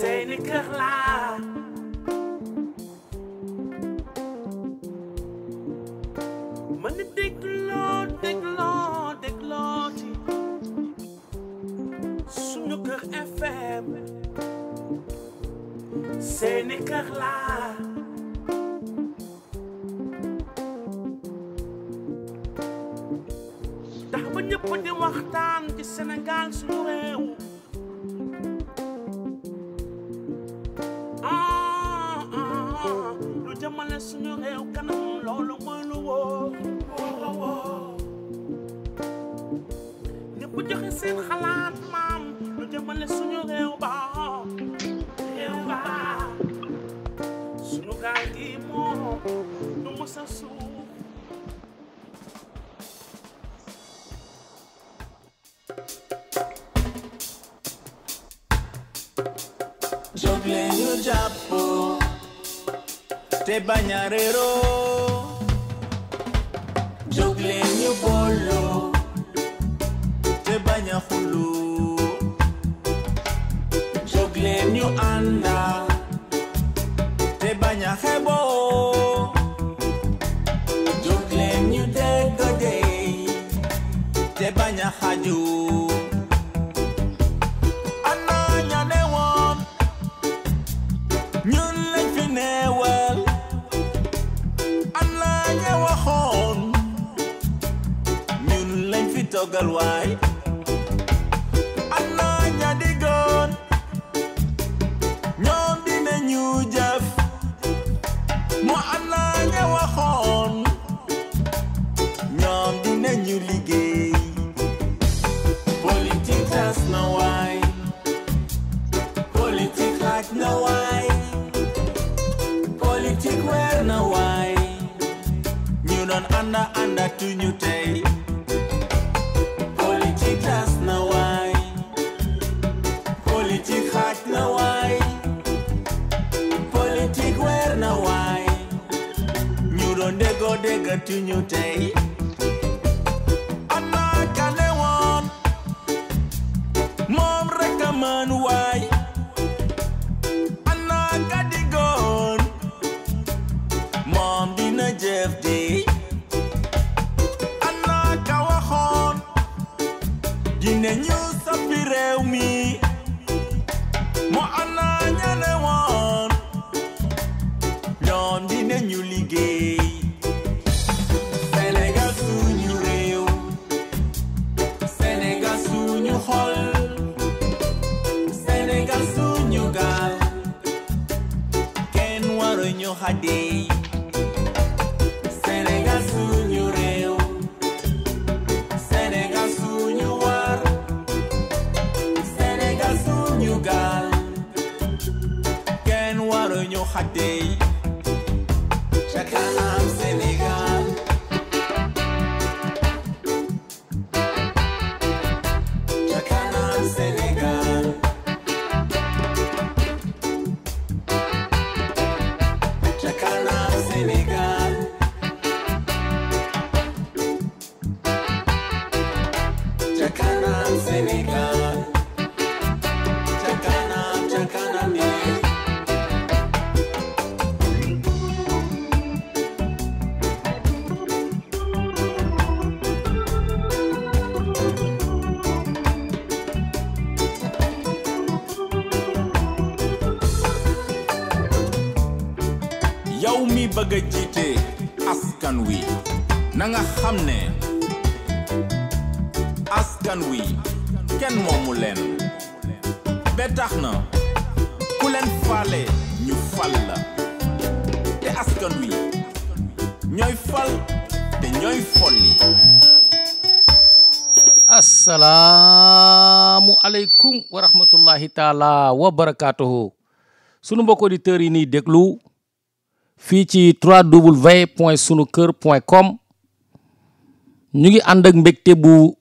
seeni kër laa mën dégloo ci suñu kër FM seeni kër laa tax ba ñëpp di waxtaan ci Sénégal suñu réew lu jëmale suñu réew kanam loolu mooy lu wóor ñëpp joxe seen xalaat maam lu jëmale suñu réew ba suñu gaal gi moom du mës a suuf jóg leen ñu jàppoo te bañ a réeroo jóg leen ñu booloo te bañ a xuloo jóg leen ñu ànda te bañ a xeboo jóg leen ñu dégg te bañ a xajoo ñun lañ fi neewal am na ña waxoon ñun lañ fi toggal waay am na ña diggoon ñoom dinañu jëf moo am na ña waxoon ñoom dinañu liggéey politique tas na waay politique laaj na waay politique weer na waay ñu doon ànda tuñu tey politique tas na waay politique xaaj na waay politique weer na waay ñu doon dégga tuñu tey ana kane woon moom rek a mën waay ana ka diggoon moom dina jëf di ana ka waxoon dina ñu soppi réew mi moo ana ñane woon ñoom dina ñu liggéey Sénégal suñu réew Sénégal suñu xol Sénégal suñu gaal kenn waruñu xadee Sénégal suñu réew Sénégal suñu war Sénégal suñu gaal kenn waruñu xadee ca kanam Sénégal ca kanam Sénégal ca kanam Sénégal ca kanam Sénégal ca kanam yow mi bëgg a jiite askan wi na nga xam ne askan wi kenn moomu leen ba tax na ku leen faale ñu fal la te askan wi ñooy fal te ñooy folli assalaamu aleykum wa rahmatullahi taala wa barakatuhu sunu mbokk auditeurs yi nii déglu fii ci www.sunuker.com ñu ngi ànd ak mbégte bu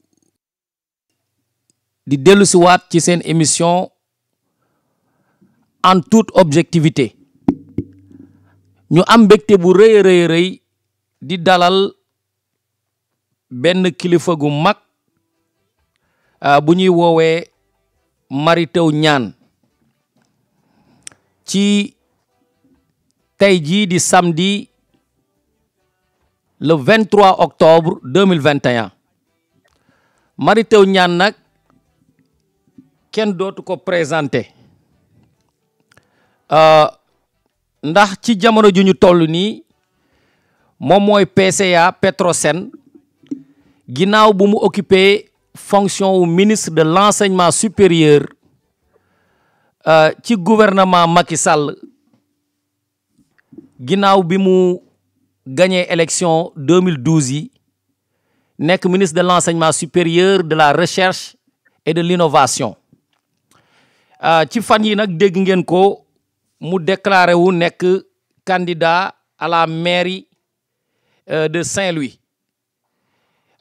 di dellu si waat ci seen émission en toute objectivité ñu am mbégte bu rëy di dalal benn kilifa gu mag bu ñuy woowee Mary Teuw Niane ci tey jii di samedi le 23 octobre 2021 Mary Teuw Niane nag kenn dootu ko présenté ndax ci jamono ju ñu toll nii moom mooy PCA Petrosen ginnaaw bu mu occupé fonction wu ministre de l'enseignement supérieur ci gouvernement Macky Sall ginnaaw bi mu gagné élection 2012 yi nekk ministre de l'enseignement supérieur de la recherche et de l'innovation ci fan yi nag dégg ngeen ko mu déclaré wu nekk candidat à la mairie de Saint-Louis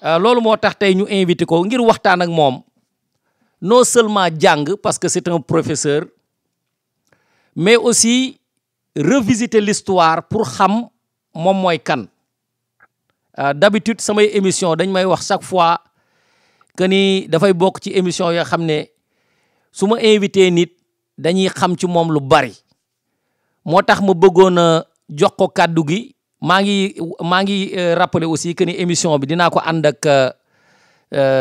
loolu moo tax tey ñu invité ko ngir waxtaan ak moom non seulement jàng parce que c'est un professeur mais aussi revisiter l'histoire pour xam moom mooy kan d'habitude samay émission dañ may wax chaque fois que ni dafay bokk ci émission yoo xam ne su ma invité nit dañuy xam ci moom lu bari moo tax ma bëggoon a jox ko kàddu gi maa ngi rappeler aussi que ni émission bi dinaa ko ànd ak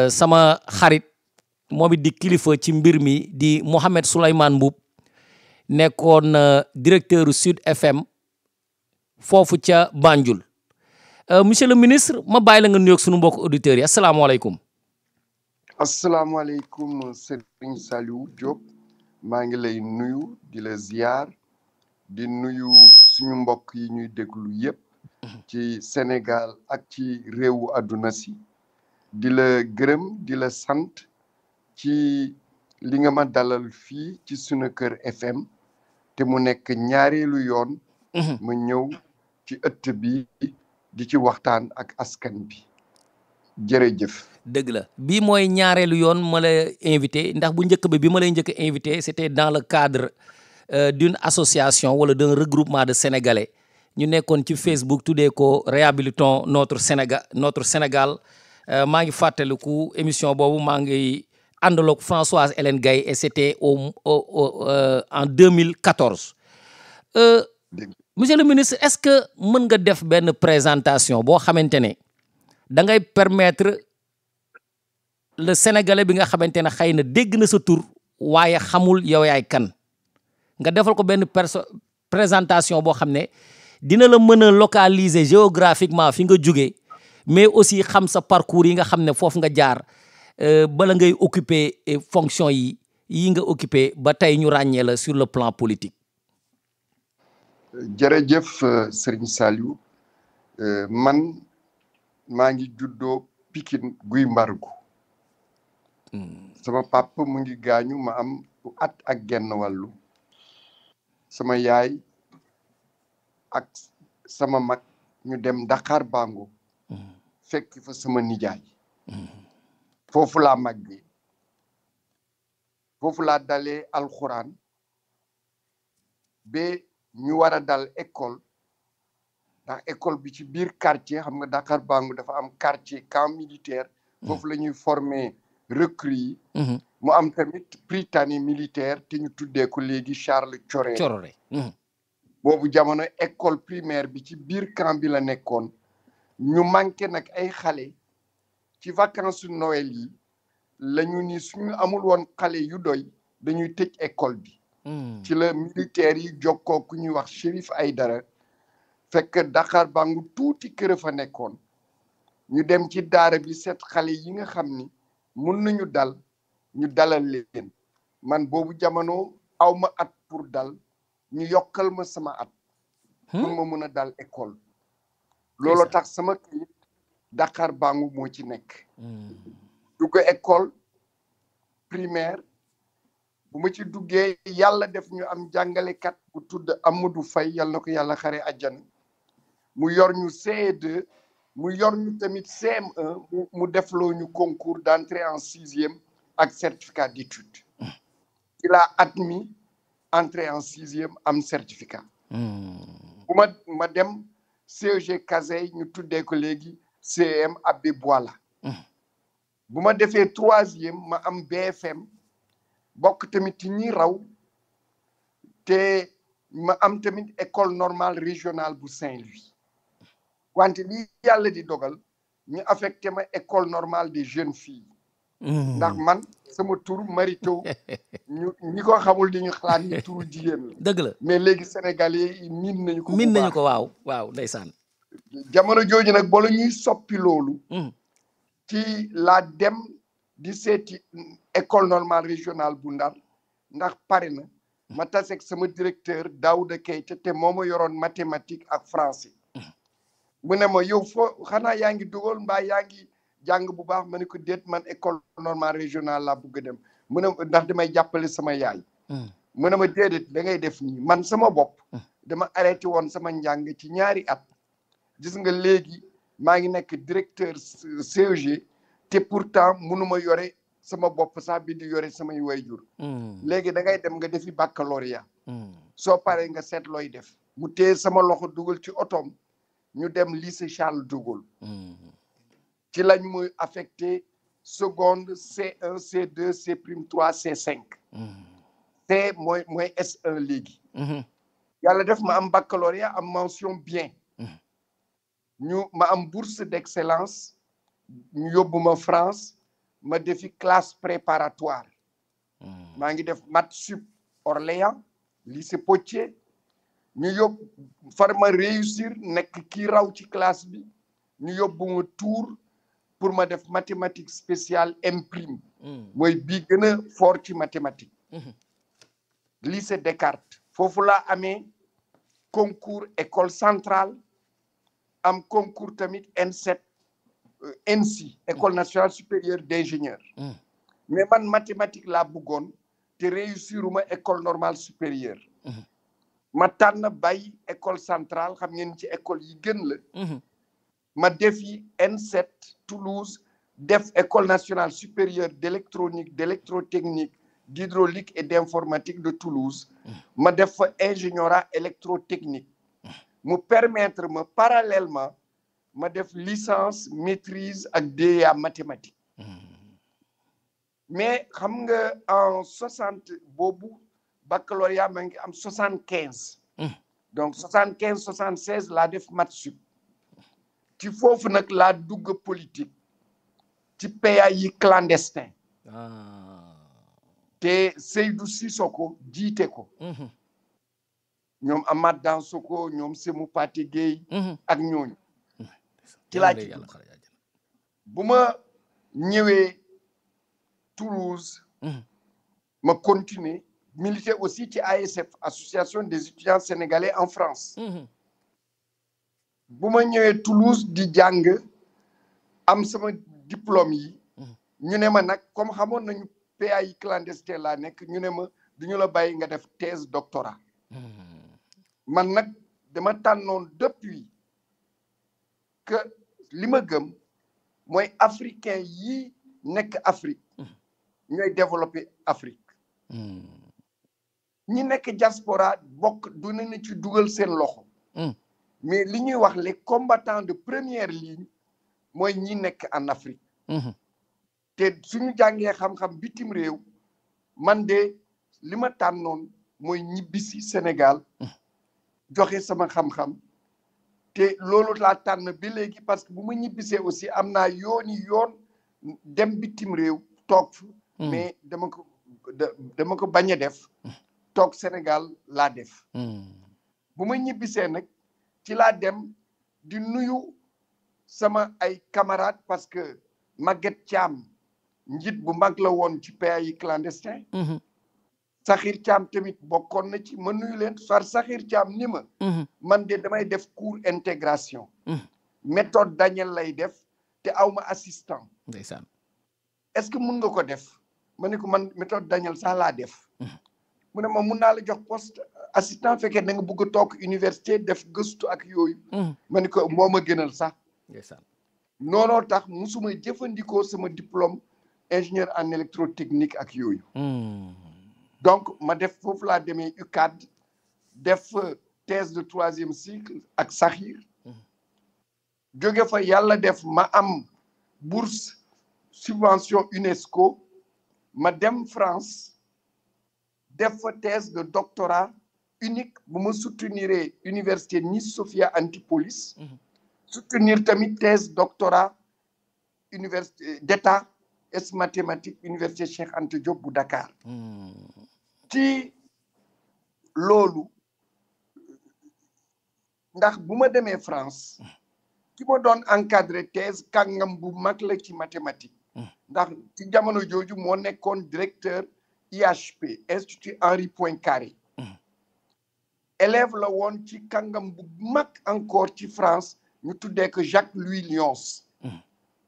sama xarit moom it di kilifa ci mbir mi di Mohamed Souleymane Mboup nekkoon directeur Sud FM foofu ca Banjul monsieur le ministre ma bàyyi la nga nuyoog sunu mbokk auditeurs yi asalaamaaleykum. asalaamaaleykum Serigne Saliou Diop maa ngi lay nuyu di la ziar di nuyu suñu mbokk yi ñuy déglu yépp ci Sénégal ak ci réewu àdduna si di la gërëm di la sant ci li nga ma dalal fii ci sunu kër FM te mu nekk ñaareelu yoon ma ñëw ci ëtt bi di ci waxtaan ak askan bi jërëjëf. dëgg la bii mooy ñaareelu yoon ma la invité ndax bu njëkk bi ma lay njëkk invité c'était dans le cadre d'une association wala d'un regroupement de Sénégalais ñu nekkoon ci Facebook tuddee ko réhabilitons notre Sénégal maa ngi fàttaliku émission boobu maa ngi àndaloog Françoise Hélène Gaye et c'était en 2014 monsieur le ministre est-ce que mën nga def benn présentation boo xamante ne da ngay permettre le Sénégalais bi nga xamante ne xëy na dégg na sa tur waaye xamul yow yaay kan nga defal ko benn présentation boo xam ne dina la mën a localiser géographiquement fi nga jóge mais aussi xam sa parcours yi nga xam ne foofu nga jaar bala ngay occuper fonction yi nga occuper ba tey ñu ràññee la sur le plan politique. jërëjëf Serigne Saliou man maa ngi juddoo Pikine Guy Mbargu sama papa mu ngi gaañu ma am at ak genn wàllu sama yaay ak sama mag ñu dem Dakar Bango fekk fa sama nijaay foofu laa màggee foofu laa dalee alxuraan ba ñu war a dal école ndax école bi ci biir quartier xam nga Dakar Bango dafa am quartier camp militaire foofu la ñuy former recrues yi mu am tamit prytanée militaire te ñu tuddee ko léegi Charles Thioré boobu jamono école primaire bi ci biir camp bi la nekkoon ñu manqué nag ay xale ci vacances Noël yi la ñu ni suñu amul woon xale yu doy dañuy tëj école bi ci la militaire yi jokkoo ku ñuy wax Chérif Aïdara fekk Dakar Bango tuuti kër fa nekkoon ñu dem ci daara bi seet xale yi nga xam ni mun nañu dal ñu dalal leen man boobu jamono aw ma at pour dal ñu yokkal ma sama at pour ma mun a dal école loolu tax sama kayit Dakar Bango moo ci nekk dugg école primaire bu ma ci duggee yàlla def ñu am jàngalekat bu tudd Amadou Faye yàlla na ko yàlla xare àjjana mu yor ñu CE2 mu yor ñu tamit CM1 mu defloo ñu concours d'entrée en sixième ak certificat d'études il a admis entrée en sixième am certificat bu ma dem CEG Kazay ñu tuddee ko léegi CEM Abbé Boila bu ma defee troisième ma am BFM bokk tamit ci ñi raw te ma am tamit école normale régionale bu Saint-Louis wante li yàlla di dogal ñu affecté ma école normale des jeunes filles ndax man sama tur marito ñi ko xamul di ñu xalaat ni turu jigéen la dëgg la mais léegi sénégalais yi miin nañu ko min nañu ko waaw ndeysaan jamono jooju nag bala ñuy soppi loolu ci la dem di seeti école normale régionale bu Ndar ndax pare na ma taseeg sama directeur Daouda Keita te moo ma yoroon mathématique ak français mu ne ma yow foo xanaa yaa ngi dugal mbaa yaa ngi jàng bu baax ma ne ko déet man école normale régionale laa bëgg a dem mu ne ndax damay jàppale sama yaay mu ne ma déedéet da ngay def nii man sama bopp dama arrêté woon sama njàng ci ñaari at gis nga léegi maa ngi nekk directeur CEG te pourtant mënuma yore sama bopp sax bi di yore samay waajur léegi da ngay dem nga defi baccalauréat soo paree nga seet looy def mu téye sama loxo dugal ci otoom ñu dem lycée Charles de Gaulle ci lañ muy affecté seconde C1 C2 C'3 C5 C mooy S1 léegi yàlla def ma am baccalauréat am mention bien ma am bourse d'excellence ñu yóbbu ma France ma defi classe préparatoire maa ngi def maths sup Orléans lycée Potier ñu yóbbu far ma réussir nekk kii raw ci classe bi ñu yóbbu ma Tours pour ma def mathématique spéciale imprime mooy bii gën a fort ci mathématique lycée Descartes foofu laa amee concours école centrale am concours tamit N7 ENSI école nationale supérieure d'ingénieur mais man mathématique laa bëggoon te réussiruma école normale supérieure ma tànn bàyyi école centrale xam ngeen ci école yi gën la ma defi N7 Toulouse def école nationale supérieure d'électronique d'électrotechnique d'hydraulique et d'informatique de Toulouse ma def fa ingénierat électrotechnique mu permettre ma parallèlement ma def licence maîtrise ak DEA mathématique mais xam nga en 60 boobu baccalauréat ma ngi am 75 donc 75 76 laa def maths sup ci foofu nag laa dugg politique ci PA yi clandestin te Seydou Sissoko jiite ko ñoom Amath Dansokho ñoom Sémou Pathé Gueye ak ñooñu ci laa ci bu ma ñëwee Toulouse ma continuer militer aussi ci ASF association des étudiants sénégalais en France bu ma ñëwee Toulouse di jàng am sama diplôme yi ñu ne ma nag comme xamoon nañu PA yi clandestin laa nekk ñu ne ma duñu la bàyyi nga def thèse doctorat man nag dama tànnoon depuis que li ma gëm mooy africain yi nekk Afrique ñooy développer Afrique ñi nekk diaspora bokk du nañu ci dugal seen loxo mais li ñuy wax les combattants de première ligne mooy ñi nekk en Afrique te suñu jàngee xam-xam bitim réew man de li ma tànnoon mooy ñibbisi Sénégal joxe sama xam-xam te loolu laa tànn ba léegi parce que bu ma ñibbisee aussi am naa yoon dem bitim réew toog fa mais dama ko bañ a def toog Sénégal laa def bu ma ñibbisee nag ci laa dem di nuyu sama ay camarades parce que Maguette Thiam njiit bu mag la woon ci PA yi clandestin Sakhir Thiam tamit bokkoon na ci ma nuyu leen far Sakhir Thiam ni ma man de damay def cours intégration méthode Daniel lay def te awma assistant ndeysaan est-ce que mun nga ko def ma ne ko man méthode Daniel sax laa def mu ne ma mun naa la jox poste assistant fekkee da nga bëgg a toog université def gëstu ak yooyu ma ne ko moo ma gënal sax ndeysaan noonoo tax musuma jëfandikoo sama diplôme ingénieur en électrotechnique ak yooyu donc ma def foofu laa demee UCAD def thèse de 3e cycle ak Sakhir jóge fa yàlla def ma am bourse subvention UNESCO ma dem France def fa thèse de doctorat unique bu ma soutenir université Nice Sophia Antipolis soutenir tamit thèse doctorat université d'état es mathématiques université Cheikh Anta Diop bu Dakar ci loolu ndax bu ma demee France ki ma doon encadré thèse kàngam bu mag la ci mathématique ndax ci jamono jooju moo nekkoon directeur IHP Institut Henri Poincaré élève la woon ci kàngam bu mag encore ci France ñu tuddee que Jacques Louis Lyons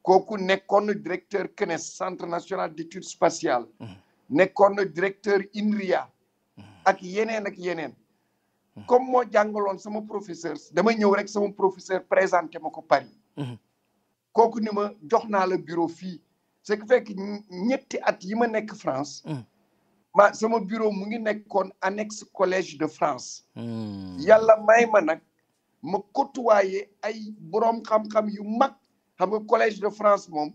kooku nekkoon directeur CNES Centre national d'études spatiales nekkoon directeur INRIA ak yeneen comme moo jàngaloon sama professeur dama ñëw rek sama professeur présenté ma ko Paris kooku ni ma jox naa la bureau fii c'est que fekk ñetti at yi ma nekk France sama bureau mu ngi nekkoon annexe collège de France yàlla may ma nag ma côtoyé ay boroom xam-xam yu mag xam nga collège de France moom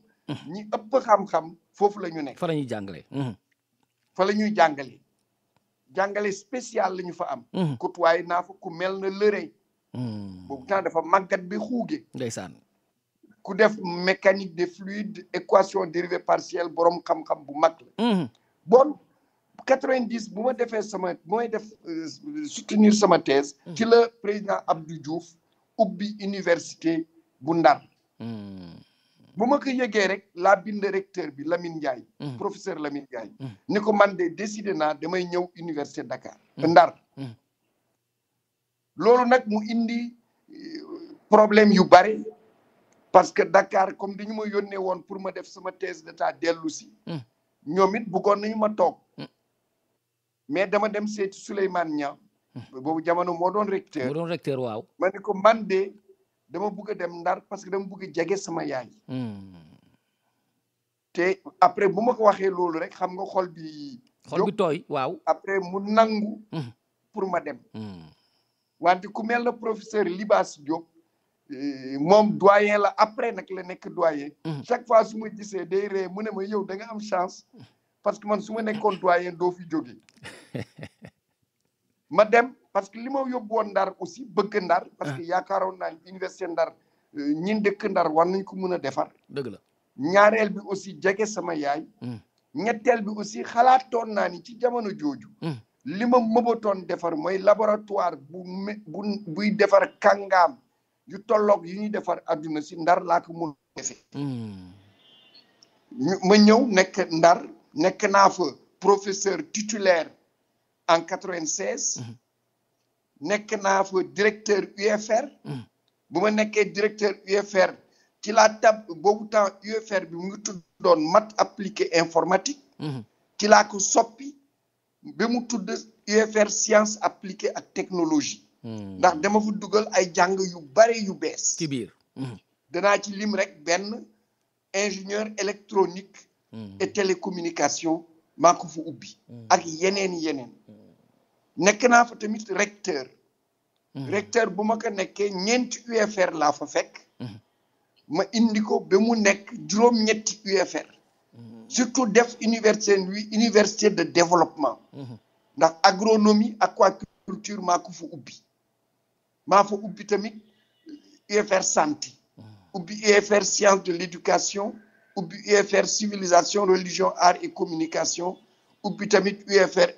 ñi ëpp xam-xam foofu la ñu nekk fa la ñuy jàngale fa la ñuy jàngale spécial la ñu fa am côtoyé naa fa ku mel na lërëy boobu temps dafa màggat bi xuuge ndeysaan ku def mécanique des fluides équation dérivée partielle boroom xam-xam bu mag la bon 90 bu ma defee mooy def soutenir sama thèse ci la président Abdou Diouf ubbi université bu Ndar bu ma ko yëgee rek laa bind recteur bi Lamine Ndiaye professeur Lamine Ndiaye ni ko man de décidé naa damay ñëw université Dakar Ndar loolu nag mu indi problème yu bari parce que Dakar comme dañu ma yónnee woon pour ma def sama thèse d'état dellu si ñoom it bëggoon nañu ma toog mais dama dem seeti Souleymane Niang boobu jamono moo doon recteur waaw ma ne ko man de dama bëgg a dem Ndar parce que dama bëgg a jege sama yaay te après bu ma ko waxee loolu rek xam nga xol bi tooy waaw après mu nangu pour ma dem wante ku mel na professeur Libas Diop moom doyen la après nag la nekk doyen chaque fois su ma gisee day ree mu ne ma yow da nga am chance parce que man su ma nekkoon doyen doo fi jóge ma dem parce que li ma yóbbu woon Ndar aussi bëgg Ndar parce que yaakaaroon naa université Ndar ñin dëkk Ndar war nañ ko mën a defar dëgg la ñaareel bi aussi jege sama yaay ñetteel bi aussi xalaatoon naa ni ci jamono jooju li ma mëbatoon defar mooy laboratoire buy defar kàngaam yu tolloog yu ñuy defar adduna si Ndar laa ko mun defe ma ñëw nekk Ndar nekk naa fa professeur titulaire en 96 nekk naa fa directeur UFR bu ma nekkee directeur UFR ci la boobu temps UFR bi mu ngi tuddoon maths appliquées informatique ci laa ko soppi ba mu tudd UFR sciences appliquées ak technologie ndax dama fa dugal ay jàng yu bare yu bees ci biir danaa ci lim rek benn ingénieur électronique et télécommunication maa ko fa ubbi ak yeneen nekk naa fa tamit recteur bu ma ko nekkee ñeenti UFR laa fa fekk ma indi ko ba mu nekk juróom-ñetti UFR surtout def université de développement ndax agronomie aquaculture maa ko fa ubbi tamit UFR santé ubbi UFR sciences de l'éducation ubbi UFR civilisation religion art et communication ubbi tamit UFR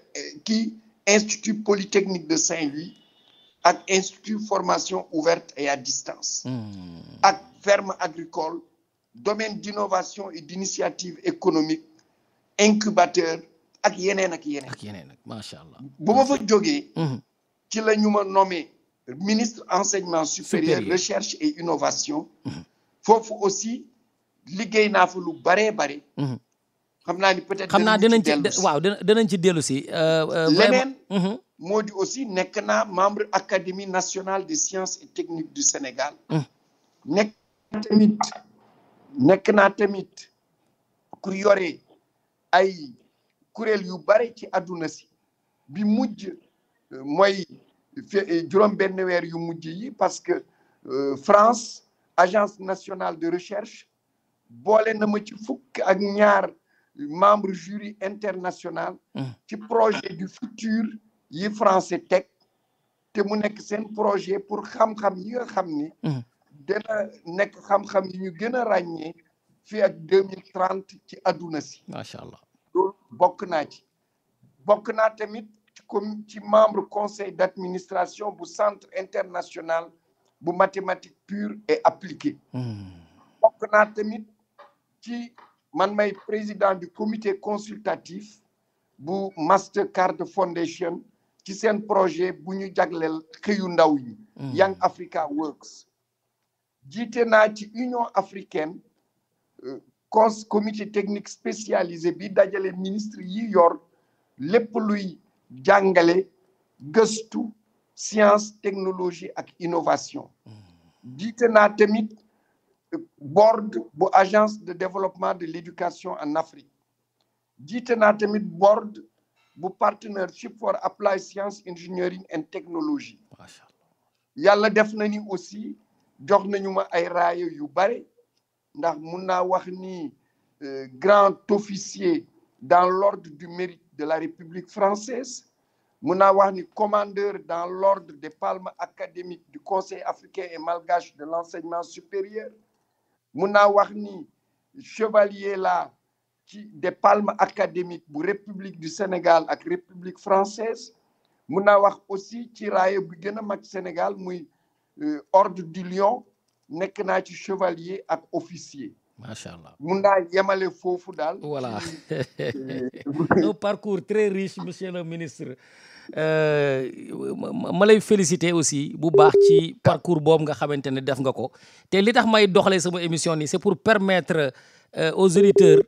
institut polytechnique de Saint-Louis ak institut formation ouverte et à distance ak ferme agricole domaine d'innovation et d'initiative économique incubateur ak yeneen macha allah bu ma fa jógee ci la ñu ma nommé ministre enseignement supérieur recherche et innovation foofu aussi liggéey naa fa lu bare xam naa ni peut-être danañ ci dellu si leneen moo di aussi nekk naa membre académie nationale des sciences et techniques du Sénégal nekk naa tamit ku yore ay kuréel yu bare ci àdduna si bi mujj mooy juróom benn weer yu mujj yi parce que France agence nationale de recherche boole na ma ci fukk ak ñaar membre jury international ci projet du futur yi français teg te mu nekk seen projet pour xam-xam yi nga xam ni dina nekk xam-xam yi ñu gën a ràññee fii ak 2030 ci àdduna si. macha allah loolu bokk naa ci. bokk naa tamit comme ci membre conseil d'administration bu centre international bu mathématique pure et appliquée. bokk naa tamit ci man may président du comité consultatif bu Mastercard Foundation ci seen projet bu ñu jagleel xëyu ndaw yi. Young Africa Works. jiite naa ci Union africaine comité technique spécialisé bi dajale ministre yi yor lépp luy jàngale gëstu science technologie ak innovation. jiite naa tamit board bu agence de développement de l'éducation en Afrique. jiite naa tamit board bu partnership for applied science engineering and technology. yàlla def na ni aussi jox nañu ma ay raaya yu bare ndax mun naa wax ni grand officier dans l'ordre du mérite de la République française, mun naa wax ni commandeur dans l'ordre des palmes académiques du Conseil africain et malgache de l'enseignement supérieur, mun naa wax ni chevalier la ci des palmes académiques bu République du Sénégal ak République française, mun naa wax aussi ci raaya bu gën a mag Sénégal muy ordre du Lion, nekk naa ci chevalier ak officier. macha allah mun naa yemale foofu daal. voilà un parcours très riche monsieur le ministre. ma lay féliciter aussi bu baax ci parcours boobu nga xamante ne def nga ko te li tax may doxalee sama émission nii c'est pour permettre aux auditeurs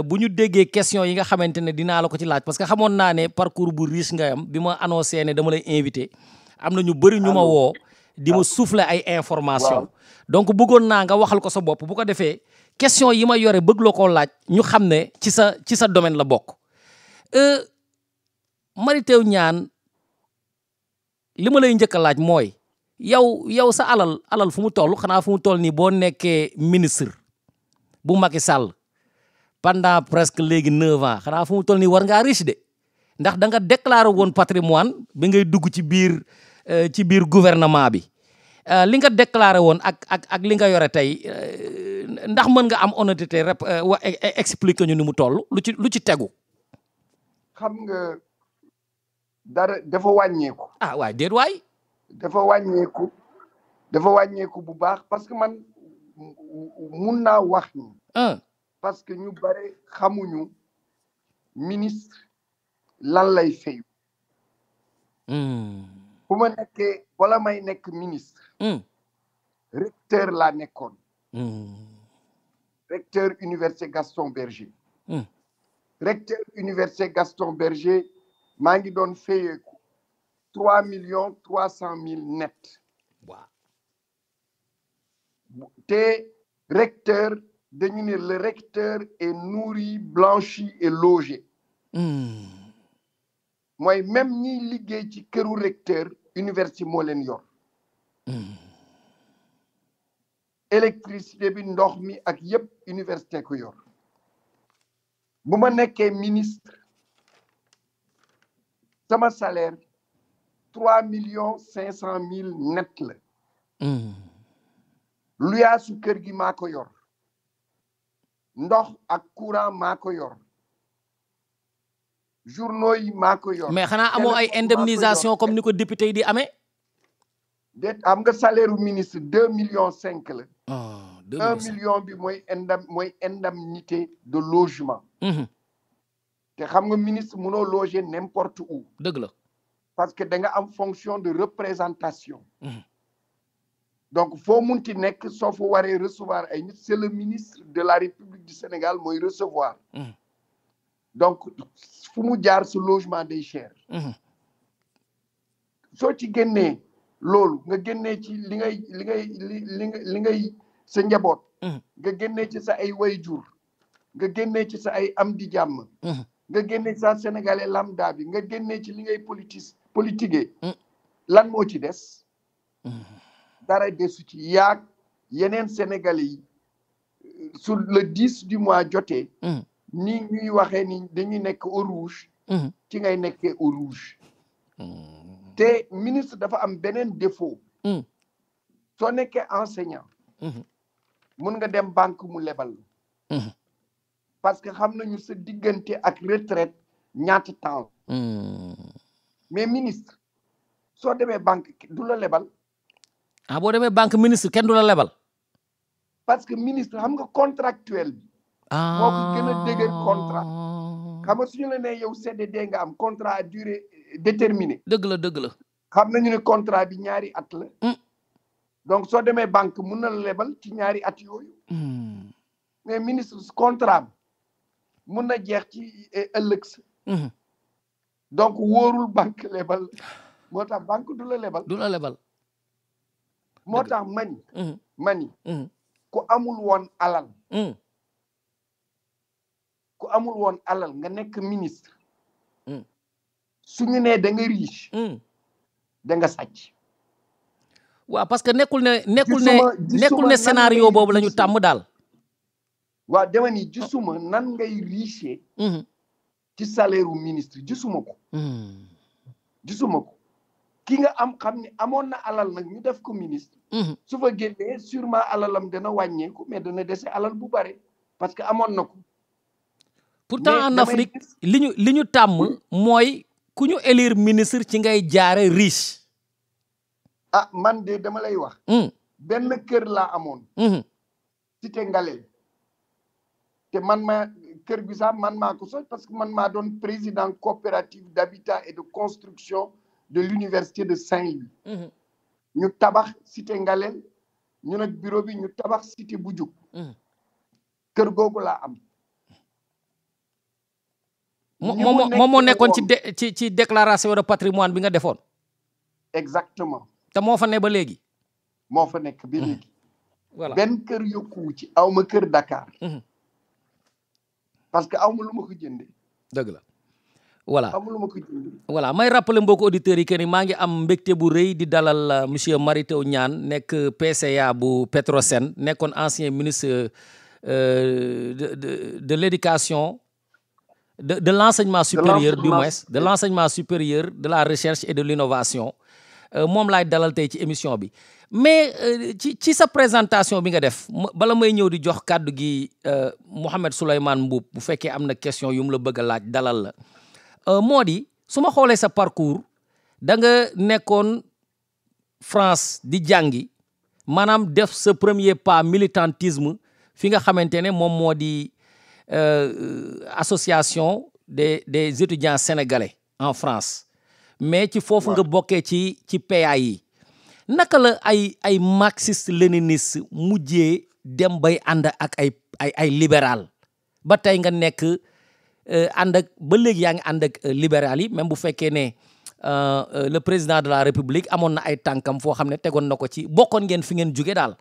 bu ñu déggee question yi nga xamante ne dinaa la ko ci laaj parce que xamoon naa ne parcours bu riche nga am bi ma annoncé ne dama lay invité am na ñu bëri ñu ma woo di ma souffler ay information donc bëggoon naa nga waxal ko sa bopp bu ko defee question yi ma yore bëgg la koo laaj ñu xam ne ci sa domaine la bokk. Mary Teuw Niane li ma lay njëkk a laaj mooy yow sa alal fu mu toll xanaa fu mu toll nii boo nekkee ministre bu Macky Sall pendant presque léegi 9 ans xanaa fu mu toll nii war ngaa riche de ndax da nga déclaré woon patrimoine bi ngay dugg ci biir gouvernement bi li nga déclaré woon ak li nga yore tey ndax mën nga am honnêteté expliquer ñu ni mu toll lu ci tegu. xam nga dara dafa wàññeeku. ah waay déet waay. dafa wàññeeku bu baax parce que man mun naa wax ni. parce que ñu bare xamuñu ministre lan lay fayu. bu ma nekkee wala may nekk ministre. recteur laa nekkoon. recteur université Gaston Berger. recteur université Gaston Berger maa ngi doon fayeeku 3,300,000 net. waaw. te recteur dañu ne le recteur est nourri blanchi et logé. mooy même ñiy liggéey ci këru recteur université moo leen yor. électricité bi ndox mi ak yëpp université ko yor. bu ma nekkee ministre sama salaire 3,500,000 net la. luyaasu kër gi maa ko yor. ndox ak courant maa ko yor. journaux yi maa ko yor. mais xanaa amoo ay indemnisation comme ni ko député yi di amee. déet am nga salaire u ministre 2,5 millions la. 2 million bi mooy indemnité de logement. te xam nga ministre mënoo loger n'importe où. dëgg la. parce que da nga am fonction de représentation. donc foo munti nekk soo fa waree recevoir ay nit c'est le ministre de la République du Sénégal mooy recevoir. donc fu mu jaar su logement day cher. soo ci génnee loolu nga génnee ci li ngay sa njaboot. nga génnee ci sa ay wayjur nga génnee ci sa ay am di jàmm. nga génnee ci sa sénégalais lambda bi nga génnee ci li ngay politiquer. lan moo ci des. dara desu ci yaag yeneen sénégalais yi sur le 10 du mois jotee. ni ñuy waxee ni dañuy nekk au rouge. ci ngay nekkee au rouge. te ministre dafa am beneen défaut soo nekkee enseignant mun nga dem banque mu lebal parce que xam nañu sa diggante ak retraite ñaata temps mais ministre soo demee banque du la lebal ah boo demee banque ministre kenn du la lebal parce que ministre xam nga contractuel bi moo ko gën a dëgër contrat xam nga suñu la nee yow CDD nga am contrat à durée déterminée dëgg la xam nañu ne contrat bi ñaari at la donc soo demee banque mun na la lebal ci ñaari at yooyu mais ministre contrat bi mun na jeex ci ëllëg sa donc wóorul banque lebal moo tax banque du la lebal moo tax mani ku amul woon alal nga nekk ministre suñu nee da nga riche da nga sàcc waaw parce que nekkul ne scénario boobu la ñu tàmm daal waaw dama ni gisuma nan ngay riche ci salaire u ministre gisuma ko ki nga am xam ni amoon na alal nag ñu def ko ministre su fa génnee sûrement alalam dana wàññeeku mais dana dese alal bu bare parce que amoon na ko pourtant en Afrique li ñu tàmm mooy ku ñu élire ministre ci ngay jaare riche ah man de dama lay wax benn kër laa amoon cité Ngalel te kër gi sax man maa ko soj parce que man maa doon président coopérative d'habitat et de construction de l'université de Saint-Louis ñu tabax cité Ngalel ñu nag bureau bi ñu tabax cité Bujuk kër googu laa am moom moo nekkoon ci déclaration de patrimoine bi nga defoon exactement te moo fa ne ba léegi moo fa nekk ba léegi voilà benn kër yokkuwu ci aw ma kër Dakar parce que aw ma lu ma ko jëndee dëgg la voilà aw ma lu ma ko jëndee voilà may rappeler mbokku auditeurs yi que ni maa ngi am mbégte bu rëy di dalal monsieur Mary Teuw Niane nekk PCA bu Petrosen nekkoon ancien ministre de l'éducation de l'enseignement supérieur du moins de l'enseignement supérieur de la recherche et de l'innovation moom laay dalal tey ci émission bi mais ci sa présentation bi nga def bala may ñëw di jox kàddu gi Mouhamed Souleymane Mboup bu fekkee am na question yu mu la bëgg a laaj dalal la moo di su ma xoolee sa parcours da nga nekkoon France di jàngi maanaam def sa premier pas militantisme fi nga xamante ne moom moo di association des étudiants sénégalais en France mais ci foofu nga bokkee ci PA yi naka la ay marxiste léniniste mujjee dem bay ànd ak ay libéral ba tey nga nekk ànd ak ba léegi yaa ngi ànd ak libéral yi même bu fekkee ne le président de la république amoon na ay tànkam foo xam ne tegoon na ko ci bokkoon ngeen fi ngeen jóge daal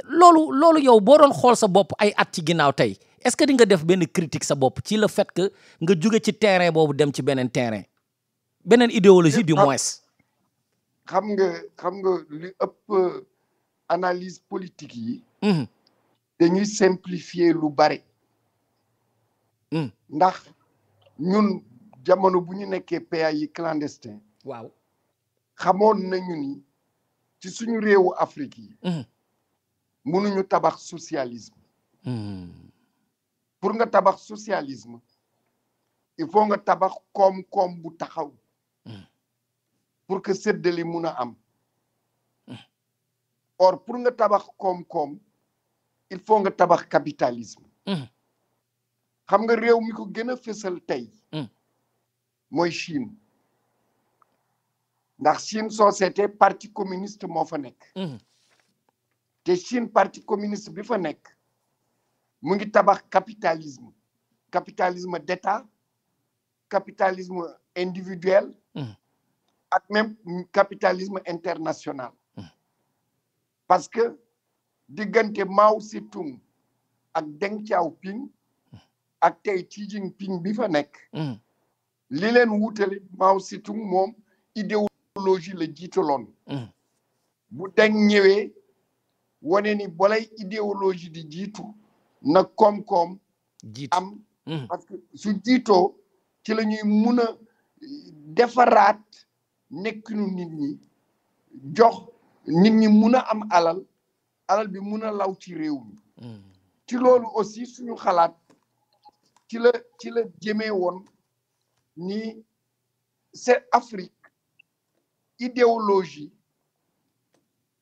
loolu yow boo doon xool sa bopp ay at ci ginnaaw tey est-ce que di nga def benn critique sa bopp ci le fait que nga jóge ci terrain boobu dem ci beneen terrain beneen idéologie du moins xam nga li ëpp analyse politique yi dañuy simplifier lu bare ndax ñun jamono bu ñu nekkee PA yi clandestin waaw xamoon nañu ni ci suñu réewu Afrique yi mënuñu tabax socialisme pour nga tabax socialisme il faut nga tabax koom-koom bu taxaw pour que séddale mun a am or pour nga tabax koom-koom il faut nga tabax capitalisme xam nga réew mi ko gën a fësal tey mooy Chine ndax Chine société parti communiste moo fa nekk te Chine parti communiste bi fa nekk mu ngi tabax capitalisme d'État capitalisme individuel ak même capitalisme international parce que diggante Mao Tse-tung ak Deng Xiaoping ak tey Xi Jinping bi fa nekk li leen wutale Mao Tse-tung moom idéologie la jiitaloon bu Deng ñëwee wane ni bolay idéologie di jiitu na koom-koom am parce que su jiitoo ci la ñuy mun a defaraat nekkinu nit ñi jox nit ñi mun a am alal bi mun a law ci réew mi ci loolu aussi suñu xalaat ci la jëmee woon ni c'est Afrique idéologie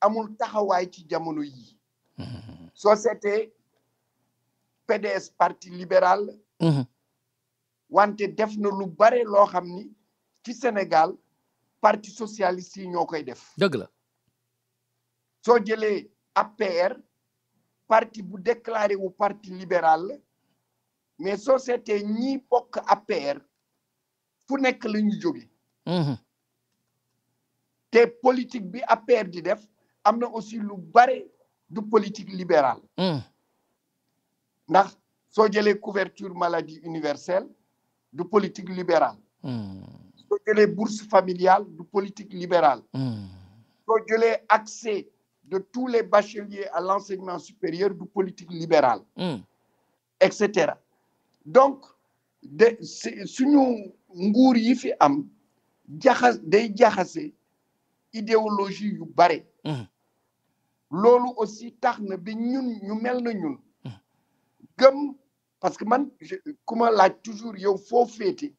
amul taxawaay ci jamono yi société PDS parti libéral wante def na lu bare loo xam ni ci Sénégal parti socialiste yi ñoo koy def dëgg la soo jëlee APR parti bu déclaré wu parti libéral mais société ñi bokk APR fu nekk la ñu jóge te politique bi APR di def am na aussi lu bare du politique libérale ndax soo jëlee couverture maladie universelle du politique libérale soo jëlee bourse familiale du politique libérale soo jëlee accès de tous les bacheliers à l'enseignement supérieur du politique libérale etc donc suñu nguur yi fi am day jaxase idéologie yu bare loolu aussi tax na bi ñun ñu mel na ñun gëm parce que man ku ma laaj toujours yow foo féete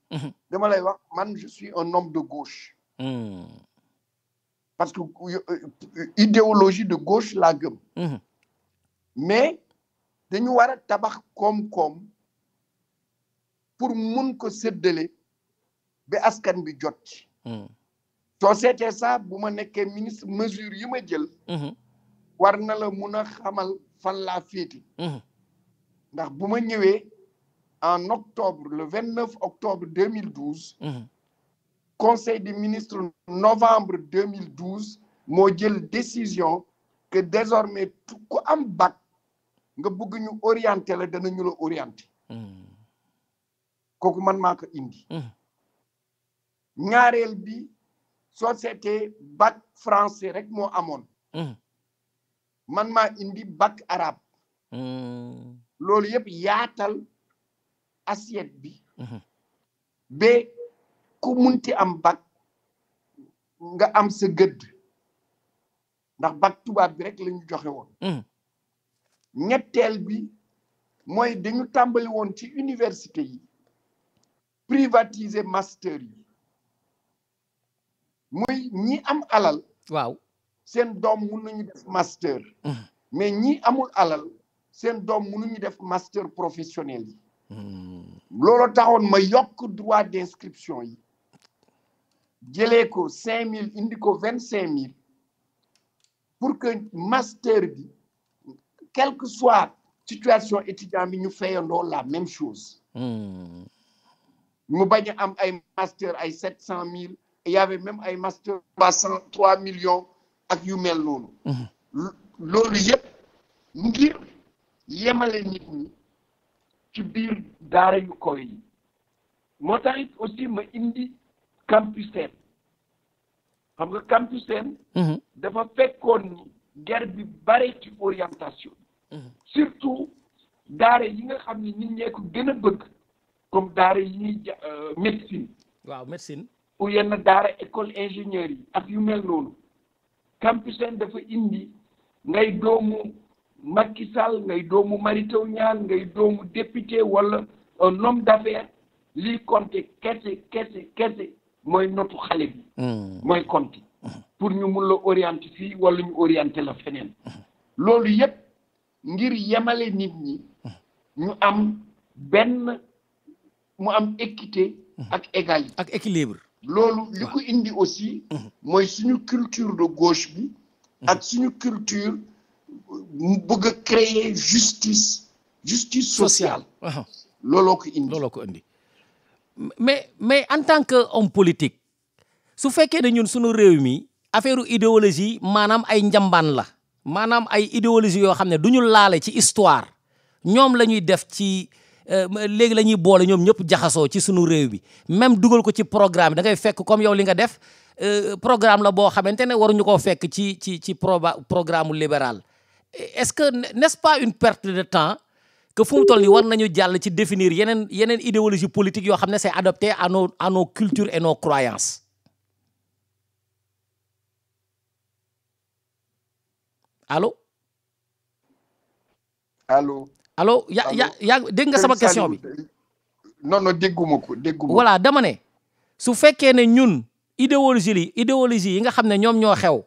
dama lay wax man je suis un homme de gauche parce que idéologie de gauche laa gëm mais dañu war a tabax koom-koom pour mun ko séddale ba askan bi jot ci soo seetee ça bu ma nekkee ministre mesure yi ma jël war na la mun a xamal fan laa féete ndax bu ma ñëwee en octobre le 29 octobre 2012 conseil des ministres novembre 2012 moo jël décision que désormais ku am bac nga bëgg ñu orienter la danañu la orienter kooku man maa ko indi ñaareel bi société bac français rek moo amoon man maa indi bac arabe loolu yëpp yaatal assiette bi ba ku munti am bac nga am sa gëdd ndax bac tubaab bi rek la ñu joxe woon ñetteel bi mooy dañu tàmbali woon ci université yi privatiser master yi muy ñi am alal waaw seen doom mun nañu def master mais ñi amul alal seen doom mënuñu def master professionnel yi loolu taxoon ma yokk droit d'inscription yi jëlee ko 5000 indi ko 25000 pour que master bi quelle que soit situation étudiant bi ñu fayandoo la même chose mu bañ a am ay master ay 700000 il y avait même ay master 3 millions ak yu mel noonu loolu yëpp ngir yemale nit ñi ci biir daara yu koy yi moo tax it aussi ma indi Campusen xam nga Campusen dafa fekkoon ni guerre bi bare ci orientation surtout daara yi nga xam ne nit ñee ko gën a bëgg comme daara yi ñuy médecine waaw médecine ou yenn daara école ingénieur yi ak yu mel noonu Campusen dafa indi ngay doomu Macky Sall ngay doomu Mary Teuw Niane ngay doomu député wala un homme d'affaires lii compté kese mooy notu xale bi mooy compté pour ñu mun la orienter fii wala ñu orienter la feneen loolu yëpp ngir yemale nit ñi ñu am mu am équité ak égalité ak équilibre loolu li ko indi aussi mooy suñu culture de gauche bi ak suñu culture mu bëgg a créer justice sociale looloo ko indi mais en tant que homme politique su fekkee ne ñun suñu réew mi affaire idéologie maanaam ay njambaan la maanaam ay idéologie yoo xam ne du ñu laale ci histoire ñoom la ñuy def ci léegi la ñuy boole ñoom ñëpp jaxasoo ci sunu réew bi même dugal ko ci programme da ngay fekk comme yow li nga def programme la boo xamante ne waruñu koo fekk ci programme libéral est-ce que n'est-ce pas une perte de temps que fu mu toll nii war nañu jàll ci définir yeneen idéologie politique yoo xam ne c'est adapté à nos cultures et nos croyances. allo allo yaa dégg nga sama question bi. non dégguma ko voilà dama ne su fekkee ne ñun idéologie yi nga xam ne ñoom ñoo xew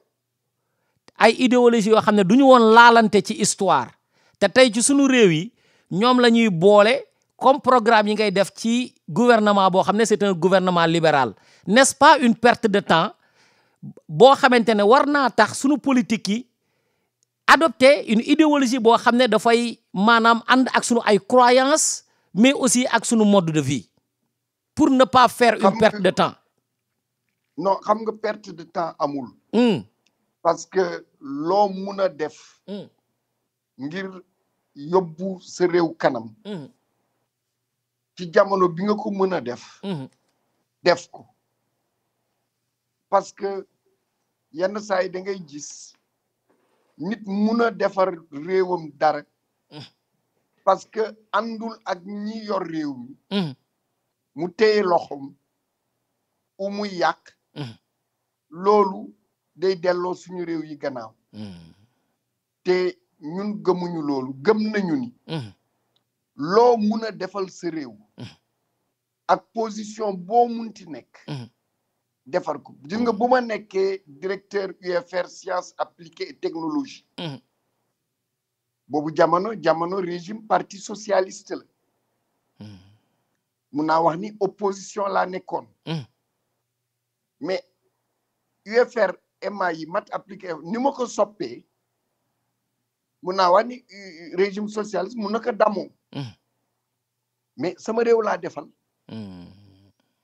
ay idéologie yoo xam ne du ñu woon laalante ci histoire te tey ci sunu réew yi ñoom la ñuy boole comme programme yi ngay def ci gouvernement boo xam ne c'est un gouvernement libéral n'est-ce pas une perte de temps boo xamante ne war naa tax sunu politique yi adopter une idéologie boo xam ne dafay maanaam ànd ak sunu ay croyances mais aussi ak sunu mode de vie pour ne pas faire une perte de temps. non xam nga perte de temps amul. parce que loo mun a def. ngir yóbbu sa réew kanam. ci jamono bi nga ko mën a def. def ko parce que yenn saa yi da ngay gis nit mun a defar réewam dara. parce que àndul ak ñi yor réew mi. mu téye loxoom u muy yàq. loolu day delloo suñu réew yi gannaaw. te ñun gëmuñu loolu gëm nañu ni. loo mun a defal sa réew. ak position boo munti nekk. defar ko gis nga bu ma nekkee directeur UFR sciences appliquées et technologie. boobu jamono régime parti socialiste la. mun naa wax ni opposition laa nekkoon. mais UFR MA yi mat appliqué ni ma ko soppee mun naa wax ni régime socialiste mun na ko damoo. mais sama réew laa defal.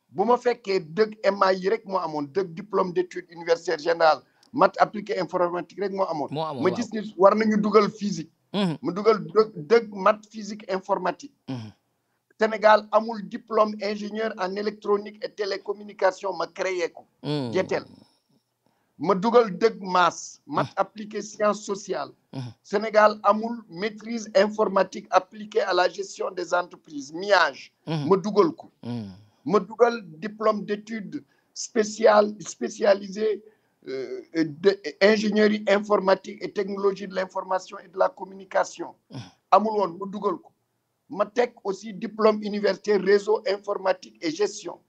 bu ma fekkee dëgg MA yi rek moo amoon dëgg diplôme d'études universitaires générales mat appliqué informatique rek moo amoon. ma gis ni war nañu dugal physique. mu dugal dëgg mat physique informatique. Sénégal amul diplôme ingénieur en électronique et télécommunication ma créé ko. jetel ma dugal dëgg maths mat appliqué sciences sociales. Sénégal amul maîtrise informatique appliquée à la gestion des entreprises MIAGE. ma dugal ko. ma dugal diplôme d'études spécialisées de ingénierie informatique et technologie de l'information et de la communication. amul woon ma dugal ko. ma teg aussi diplôme universitaire réseau informatique et gestion.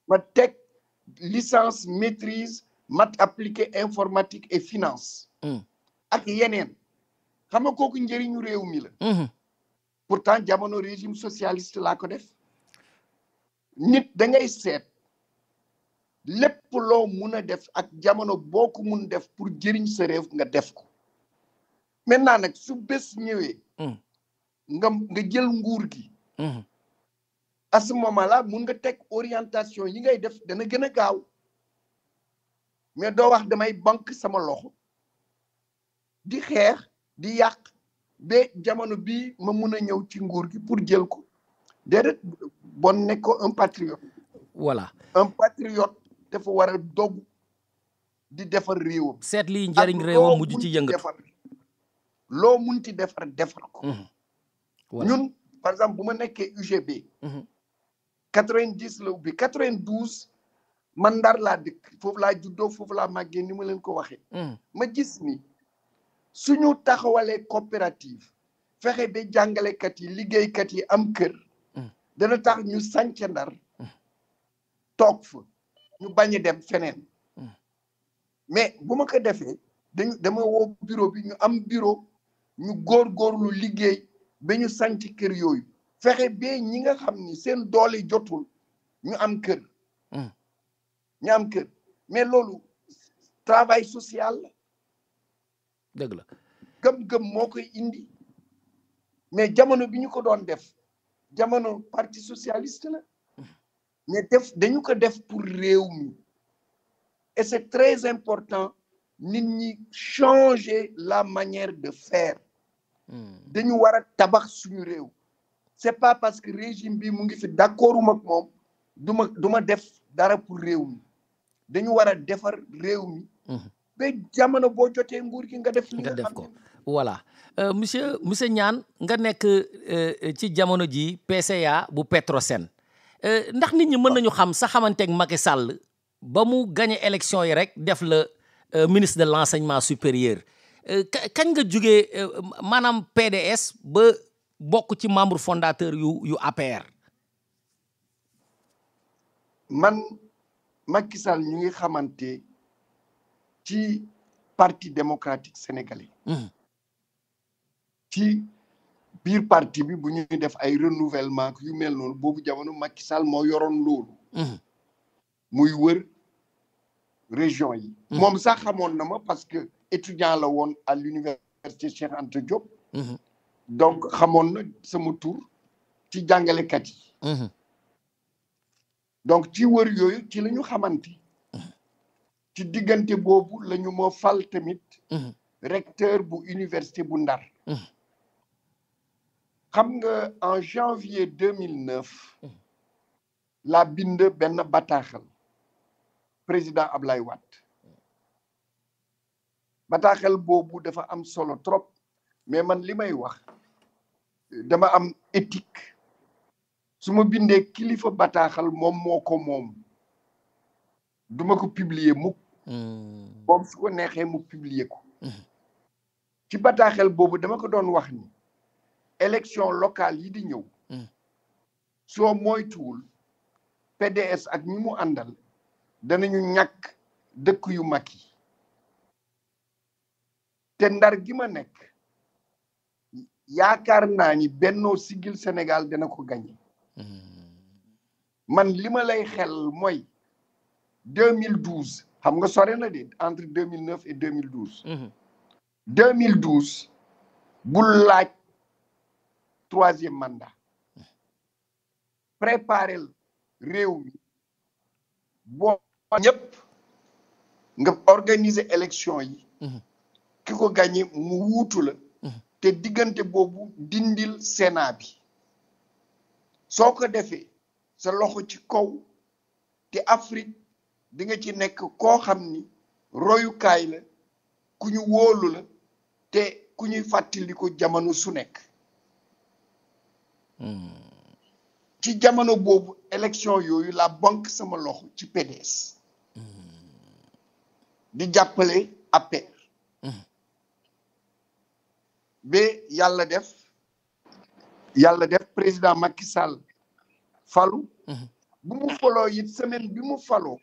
ma teg licence maîtrise maths appliquées informatique et finance. ak yeneen xam nga kooku njëriñu réew mi la. pourtant jamono régime socialiste laa ko def. nit da ngay seet lépp loo mun a def ak jamono boo ko mun def pour jëriñ sa réew nga def ko. maintenant nag su bés ñëwee. nga jël nguur gi. à ce moment-là mun nga teg orientation yi ngay def dana gën a gaaw mais doo wax damay banque sama loxo di xeex di yàq ba jamono bii ma mun a ñëw ci nguur gi pour jël ko déedéet bon nekk ko un patriote. voilà un patriote dafa war a dogu di defar réewam. seet lii njëriñ réewam mujj ci yëngatu. loo munti defar ko. voilà ñun par exemple bu ma nekkee UGB. 90 la ubbi 92 man Ndar laa dëkk foofu laa juddoo foofu laa màggee ni ma leen ko waxee. ma gis ni suñu taxawalee coopérative fexe ba jàngalekat yi liggéeykat yi am kër. dana tax ñu sànc Ndar toog fa ñu bañ a dem feneen. mais bu ma ko defee dama woo bureau bi ñu am bureau ñu góorgóorlu liggéey ba ñu sànc kër yooyu fexe ba ñi nga xam ni seen doole jotul ñu am kër. ñu am kër mais loolu travail social la. dëgg la gëm-gëm moo koy indi mais jamono bi ñu ko doon def jamono parti socialiste la mais dañu ko def pour réew mi et c'est très important nit ñi changer la manière de faire. dañu war a tabax suñu réew. c'est pas parce que régime bi mu ngi fi d'accorduma ak moom du ma def dara pour réew mi dañu war a defar réew mi. ba jamono boo jotee nguur gi nga def. nga def ko voilà monsieur Niane nga nekk ci jamono ji PCA bu Petrosen ndax nit ñi mën nañu xam sa xamanteeg Macky Sall ba mu gagné élection yi rek def la ministre de l'enseignement supérieur kañ nga jugee maanaam PDS ba bokk ci membre fondateur yu APR. man Macky Sall ñu ngi xamante ci parti démocratique sénégalais. ci biir parti bi bu ñuy def ay renouvellement yu mel noonu boobu jamono Macky Sall moo yoroon loolu. muy wër région yi. moom sax xamoon na ma parce que étudiant la woon à l'université Cheikh Anta Diop. donc xamoon na sama tur ci jàngalekat yi. donc ci wër yooyu ci la ñu xamante. ci diggante boobu la ñu moo fal tamit. recteur bu université bu Ndar. xam nga en janvier 2009 la bind benn bataaxal président Ablaye Wade bataaxal boobu dafa am solo trop mais man li may wax dama am éthique su ma bindee kilifa bataaxal moom moo ko moom duma ko publier mukk moom su ko neexee mu publier ko ci bataaxal boobu dama ko doon wax ni élection locale yi di ñëw soo moytuwul PDS ak ñi mu àndal danañu ñàkk dëkk yu mag yi te Ndar gi ma nekk yaakaar naa ni Benno Siggil Sénégal dana ko gagné man li ma lay xel mooy 2012 xam nga sore na de entre 2009 et 2012 2012 bul laaj troisième mandat préparer réew mi boo ñëpp nga organiser élection yi ki ko gagné mu wuutu la te diggante boobu dindil Sénat bi soo ko defee sa loxo ci kaw te Afrique di nga ci nekk koo xam ni royukaay la ku ñu wóolu la te ku ñuy fàttali ko jamono su nekk ci jamono boobu élection yooyu la banque sama loxo ci PDS di jàppale APR ba yàlla def président Macky Sall falu bu mu faloo it semaine bi mu faloo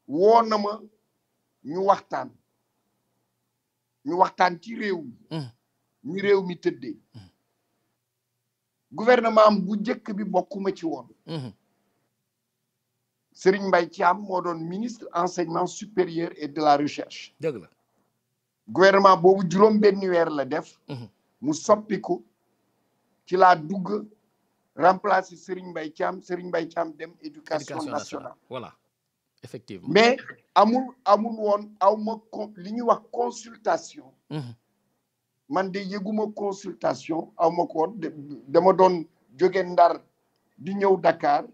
woo na ma ñu waxtaan ci réew mi ñu réew mi tëddee gouvernement am bu njëkk bi bokkuma ci woon Serigne Mbaye Thiam moo doon ministre enseignement supérieur et de la recherche dëgg la gouvernement boobu juróom benni weer la def mu soppiku ci laa dugg remplacer Serigne Mbaye Thiam dem éducation nationale voilà effectivement mais amul woon li ñuy wax consultation man de yëguma consultation aw ma ko woon dama doon jóge Ndar di ñëw Dakar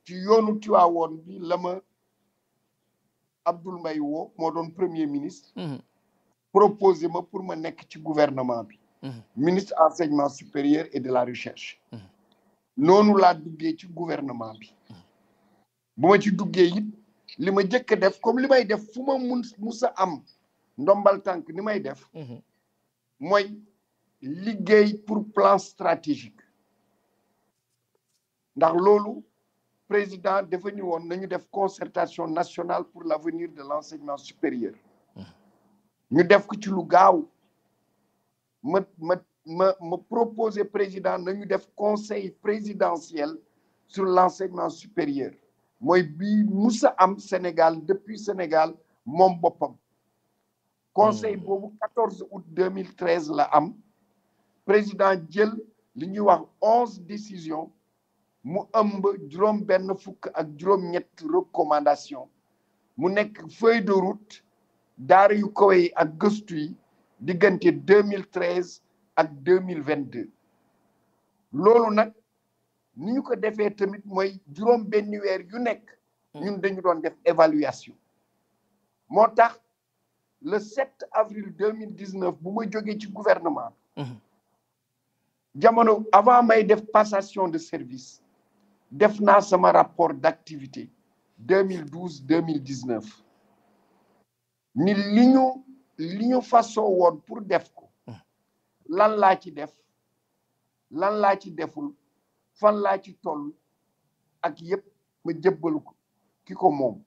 ci yoonu Tiwaawoon bi la ma Abdoul Mbaye woo moo doon premier ministre proposé ma pour ma nekk ci gouvernement bi ministre enseignement supérieur et de la recherche noonu laa duggee ci gouvernement bi bu ma ci duggee it li ma jëkk a def comme li may def fu ma musa am ndombal tànk ni may def mooy liggéey pour plan stratégique ndax loolu président dafa ñu woon nañu def concertation nationale pour l'avenir de l'enseignement supérieur ñu def ko ci lu gaaw ma proposer président nañu def conseil présidentiel sur l'enseignement supérieur mooy bi musa am Sénégal depuis Sénégal moom boppam conseil boobu 14 août 2013 la am président jël li ñuy wax 11 décisions mu ëmb juróom benn fukk ak juróom ñett recommandation mu nekk feuille de route daara yu kawe yi ak gëstu yi diggante 2013 ak 2022 loolu nag ni ñu ko defee tamit mooy juróom benn weer yu nekk ñun dañu doon def évaluation moo tax le 7 avril 2019 bu ma jógee ci gouvernement jamono avant may def passation de service def naa sama rapport d'activité 2012-2019 ni li ñu li ñu fasoo woon pour def ko lan laa ci def lan laa ci deful fan laa ci toll ak yëpp ma jëbbal ko ki ko moom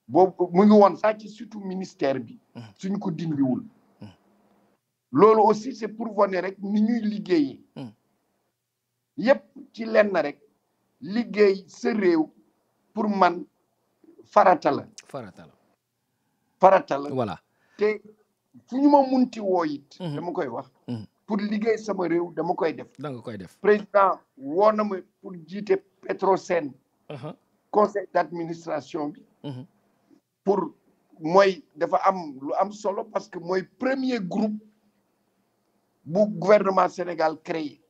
boobu mu ngi woon sax ci surtout ministère bi suñ ko dindiwul loolu aussi c'est pour wane rek ni ñuy liggéeyee yëpp ci lenn rek liggéey sa réew pour man farata la voilà te fu ñu ma munti woo it dama koy wax pour liggéey sama réew dama koy def da nga koy def président woo na ma pour jiite Petrosen conseil d'administration bi pour mooy dafa am lu am solo parce que mooy premier groupe bu gouvernement Sénégal créé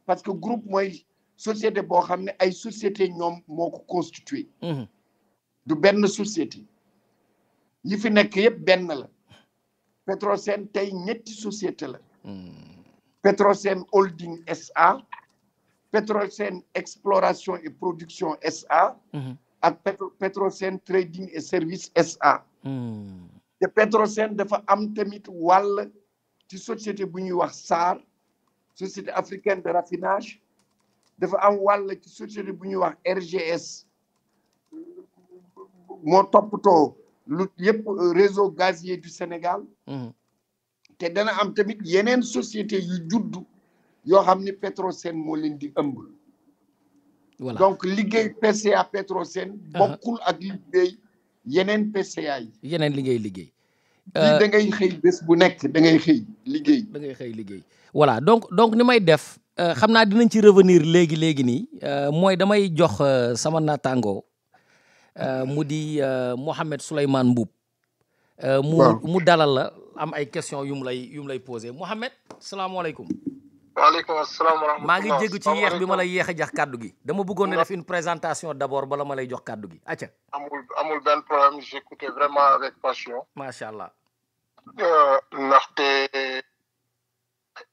parce que groupe mooy société boo xam ne ay société ñoom moo ko constitué du benn société yi fi nekk yëpp benn la Petrosen tey ñetti société la Petrosen Holding SA Petrosen Exploration et Production SA ak Petrosen Trading et Service SA te Petrosen dafa am tamit wàll ci société bu ñuy wax SAR société africaine de raffinage dafa am wàll ci société bu ñuy wax RGS moo toppatoo lu yëpp réseau gazier du Sénégal te dana am tamit yeneen société yu juddu yoo xam ni Petrosen moo leen di ëmb voilà donc liggéey PCA Petrosen bokkul ak liggéey yeneen PCA yi yeneen liggéey da ngay xëy bés bu nekk da ngay xëy liggéey voilà donc ni may def xam naa dinañ ci revenir léegi nii mooy damay jox sama naataango mu di Mohamed Souleymane Mboup mu dalal la am ay question yu mu lay posé Mohamed salaamaaleykum. waaleykum asalaam wa rahmatulah. maa ngi jéggu ci yeex bi ma lay yéex a jox kàddu gi dama bëggoon na def une présentation d'abord bala ma lay jox kàddu gi acca. amul benn problème j'écoutais vraiment avec passion. macha allah. ndaxte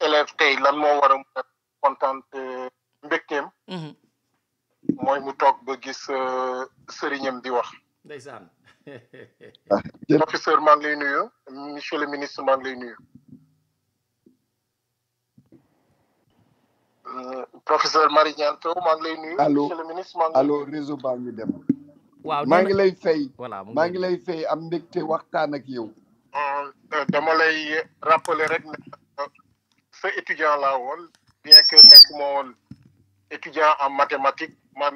élève tey lan moo war a mën a kontaan mbégteem. mooy mu toog ba gis sëriñam di wax. ndeysaan. professeur maa ngi lay nuyu monsieur le ministre maa ngi lay nuyu. professeur Marie Nianto maa ngi lay nuyu. monsieur le ministre maa ngi lay nuyu. allo réseau baa ngi dem. waaw maa ngi lay fay. voilà maa ngi lay fay am mbégte waxtaan ak yow. dama lay rappeler rek ne sa étudiant laa woon bien que nekkuma woon étudiant en mathématiques man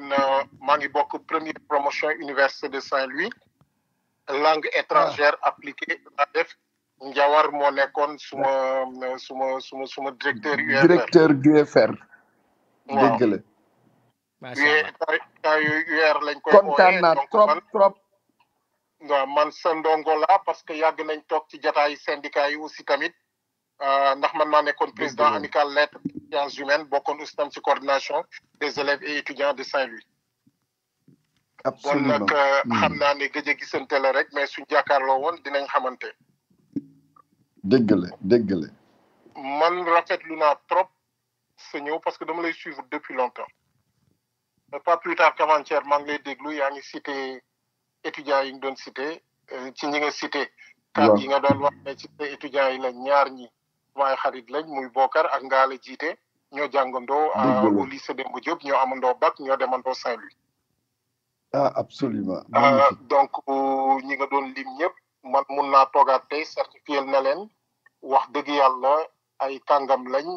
maa ngi bokk première promotion université de Saint-Louis langue étrangère appliquée la def Njawar moo nekkoon suma directeur UFR. directeur d'UFR. dëgg la. macha UR lañ koy kontaan naa trop. waaw man sa ndongo la parce que yàgg nañ toog ci jataayu syndicat yi aussi tamit ndax man maa nekkoon président amical lettres sciences humaines bokkoon aussi tam ci coordination des élèves et étudiants de Saint-Louis. absolument bon nag xam naa ne gëj a gisante la rek mais suñ jàkkaarloo woon dinañ xamante. dëgg la. man rafetlu naa trop sa ñëw parce que dama lay suivre depuis longtemps. mais pas plus tard qu'avant-hier maa ngi lay déglu yaa ngi cité étudiants yi nga doon cité ci ñi nga cité. waaw yi nga doon wax ne ci étudiants yi la ñaar ñi maay xarit lañ muy Bokar ak Ngale jiite ñoo jàngandoo. au lycée Demba Diop ñoo amandoo bac ñoo demandoo Saint-Louis. Absolument. donc ñi nga doon lim ñëpp man mun naa toogaat tey certifié na leen wax dëgg yàlla ay kàngam lañ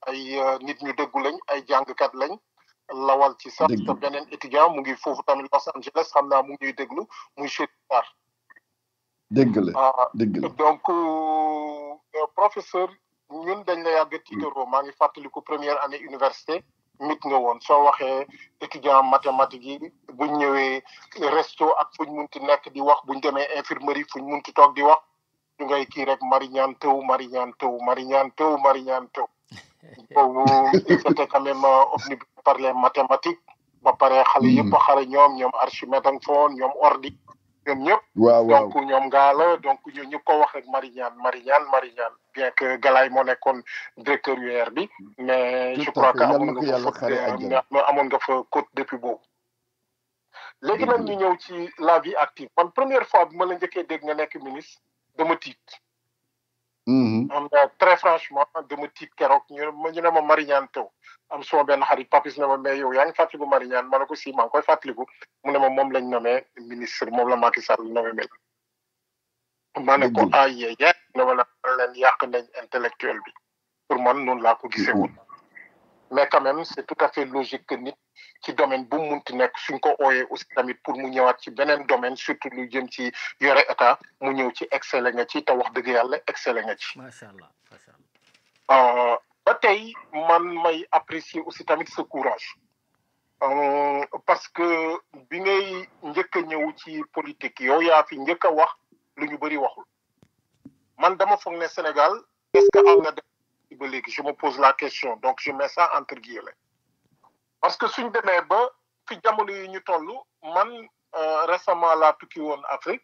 ay nit ñu dëggu lañ ay jàngkat lañ. lawal ci sax te beneen étudiant mu ngi foofu tamit Los Angeles xam naa mu ngi déglu muy Cheikh Sarr. dëgg la. donc professeur ñun dañ la yàgg tiitaroo maa ngi fàttaliku première année université mit nga woon soo waxee étudiant mathématique yi buñ ñëwee resto ak fuñ munti nekk di wax buñ demee infirmerie fuñ munti toog di wax ñu ngay kii rek Mariñaan tëw c'était quand même omnibulé par les mathématiques ba pare xale yëpp xare ñoom Archimède ak foon ñoom Ordi ñoom ñëpp donc ñoom Ngala donc ñoo ñëpp ko wax rek Mariñaan bien que Galaay moo nekkoon directeur UR bi mais je crois que amoon nga fa côte depuis boobu léegi nag ñu ñëw ci la vie active man première fois bi ma la njëkkee dégg nga nekk ministre dama tiit. Très franchement dama tiit keroog ñu ne ma Mariñaan teew am suma benn xarit Papis ne ma mais yow yaa ngi fàttaliku Mariñaan ma ne ko si maa ngi koy fàttaliku mu ne ma moom lañ nommé ministre moom la Macky Sall nommé mel. ma ne ko ay ne ma leen yàq nañ intellectuel bi pour man noonu laa ko gisee woon. mais quand même c'est tout à fait logique que nit ci domaine bu mu munti nekk suñ ko ooyee aussi tamit pour mu ñëwaat ci beneen domaine surtout lu jëm ci yore état mu ñëw ci excellé nga ci te wax dëgg yàlla excellé nga ci. macha allah macha allah. ba tey man may apprécier aussi tamit ce courage. parce que bi ngay njëkk a ñëw ci politique yow yaa fi njëkk a wax lu ñu bëri waxul. man dama foog ne Sénégal est-ce que am na ba léegi je me pose la question donc je mets ça entre guillemets parce que suñ demee ba fi jamono yi ñu toll man récemment laa tukki woon Afrique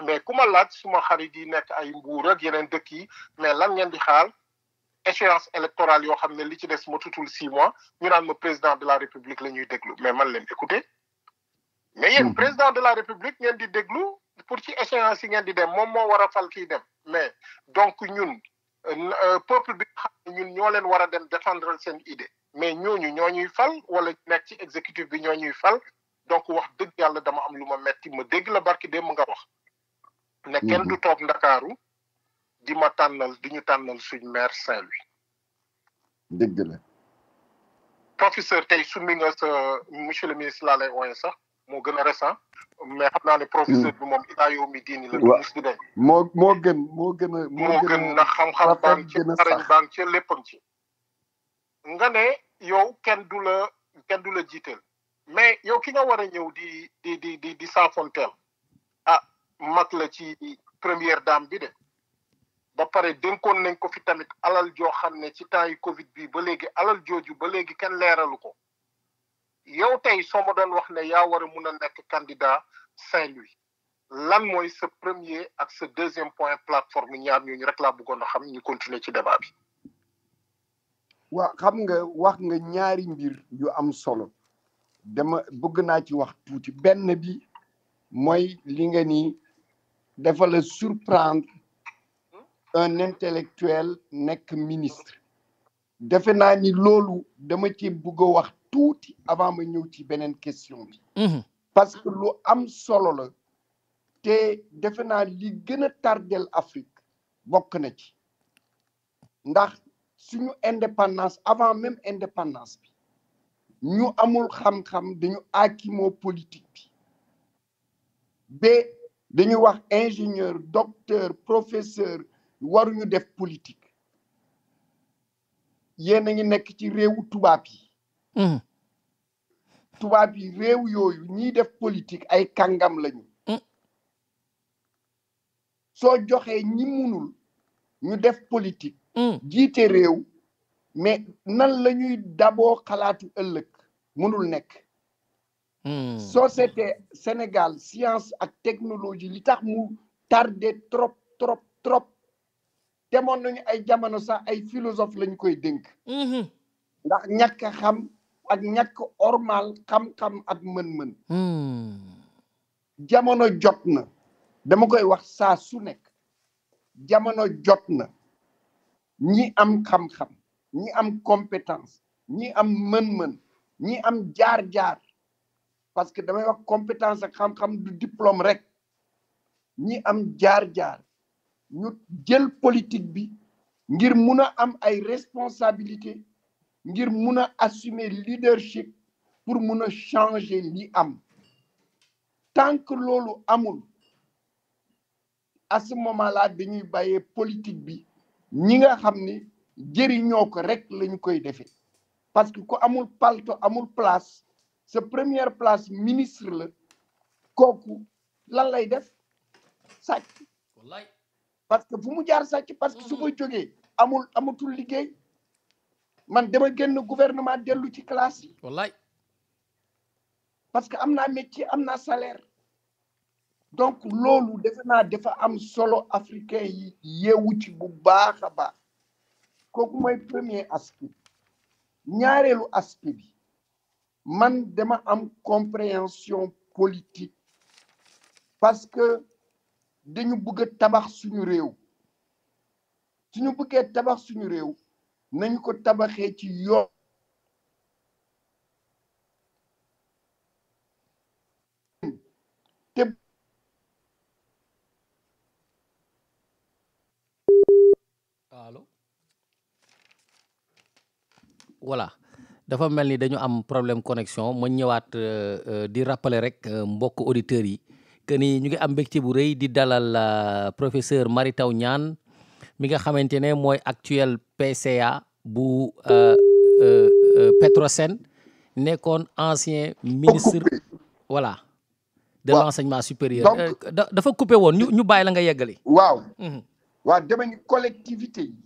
mais ku ma laaj suma xarit yi nekk ay Mbuur ak yeneen dëkk yi mais lan ngeen di xaar échéance électorale yoo xam ne li ci des ma tutul 6 mois ñu naan ma président de la République la ñuy déglu mais man leen écouter mais yéen président de la République ngeen di déglu pour ci échéance yi ngeen di dem moom moo war a fal kii dem mais donc ñun peuple bi xam ne ñun ñoo leen war a dem défendre seen idée mais ñooñu ñoo ñuy fal wala nekk ci exécutif bi ñoo ñuy fal donc wax dëgg yàlla dama am lu ma metti ma dégg la barki démb nga wax ne kenn du toog Ndakaaru di ma tànnal di ñu tànnal suñ maire Saint-Louis. dëgg la. professeur tey summi nga sa monsieur le ministre laa lay ooyee sax moo gën a récent mais xam naa ne professeur bi moom ilaa yow mi diini la. waaw mus di dañ. moo gën na xam-xam baa ngi ci xarañ baa ngi ci léppam ci. nga ne yow kenn du la jiital mais yow ki nga war a ñëw di saafonteel mag la ci première dame bi de ba pare dénkoon nañ ko fi tamit alal joo xam ne ci temps yi Covid bi ba léegi alal jooju ba léegi kenn leeralu ko yow tey soo ma doon wax ne yaa war a mun a nekk candidat Saint-Louis lan mooy sa premier ak sa deuxième point plateforme ñaar ñooñu rek laa bëggoon a xam ñu continuer ci débat bi. waaw xam nga wax nga ñaari mbir yu am solo dama bëgg naa ci wax tuuti benn bi mooy li nga ni dafa la surprendre un intellectuel nekk ministre defe naa ni loolu dama ci bëgg a wax tuuti avant ma ñëw ci beneen question bi parce que lu am solo la te defe naa li gën a tardel Afrique bokk na ci ndax suñu indépendance avant même indépendance bi ñu amul xam-xam dañu aakimoo politique bi ba dañu wax ingénieur docteur professeur waruñu def politique yéen a ngi nekk ci réewu tubaab yi tubaab yi réew yooyu ñiy def politique ay kàngam lañu soo joxee ñi munul ñu def politique jiite réew mais nan la ñuy daboo xalaatu ëllëg mënul nekk société Sénégal science ak technologie li tax mu tardé trop demoon nañu ay jamono sax ay philosophe lañu koy dénk ndax ñàkk xam ak ñàkk ormal xam-xam ak mën-mën jamono jot na dama koy wax saa su nekk jamono jot na ñi am xam-xam ñi am compétence ñi am mën-mën ñi am jaar-jaar parce que damay wax compétence ak xam-xam du diplôme rek ñi am jaar-jaar ñu jël politique bi ngir mun a am ay responsabilité ngir mun a assumer leadership pour mun a changer li am tant que loolu amul à ce moment-là dañuy bàyyee politique bi ñi nga xam ne jëriñoo ko rek lañu koy defee parce que ku amul palto amul place sa première place ministre la kooku lan lay def sàcc wallaay parce que fu mu jaar sàcc parce que su ma jógee amatul liggéey man dama génn gouvernement dellu ci classe yi wallaay parce que am naa métier am naa salaire donc loolu defe naa dafa am solo africain yi yeewu ci bu baax a baax kooku mooy premier aspect ñaareelu aspect bi man dama am compréhension politique parce que dañu bëgg a tabax suñu réew suñu bëggee tabax suñu réew nañu ko tabaxee ci yoon te allo voilà dafa mel ni dañu am problème connexion ma ñëwaat di rappeler rek mbokk auditeurs yi que ni ñu ngi am mbégte bu rëy di dalal professeur Mary Teuw Niane mi nga xamante ne mooy actuel PCA bu Petrosen nekkoon ancien ministre voilà de l'enseignement supérieur dafa coupé woon ñu bàyyi la nga yeggali waaw waaw dama ni collectivité yi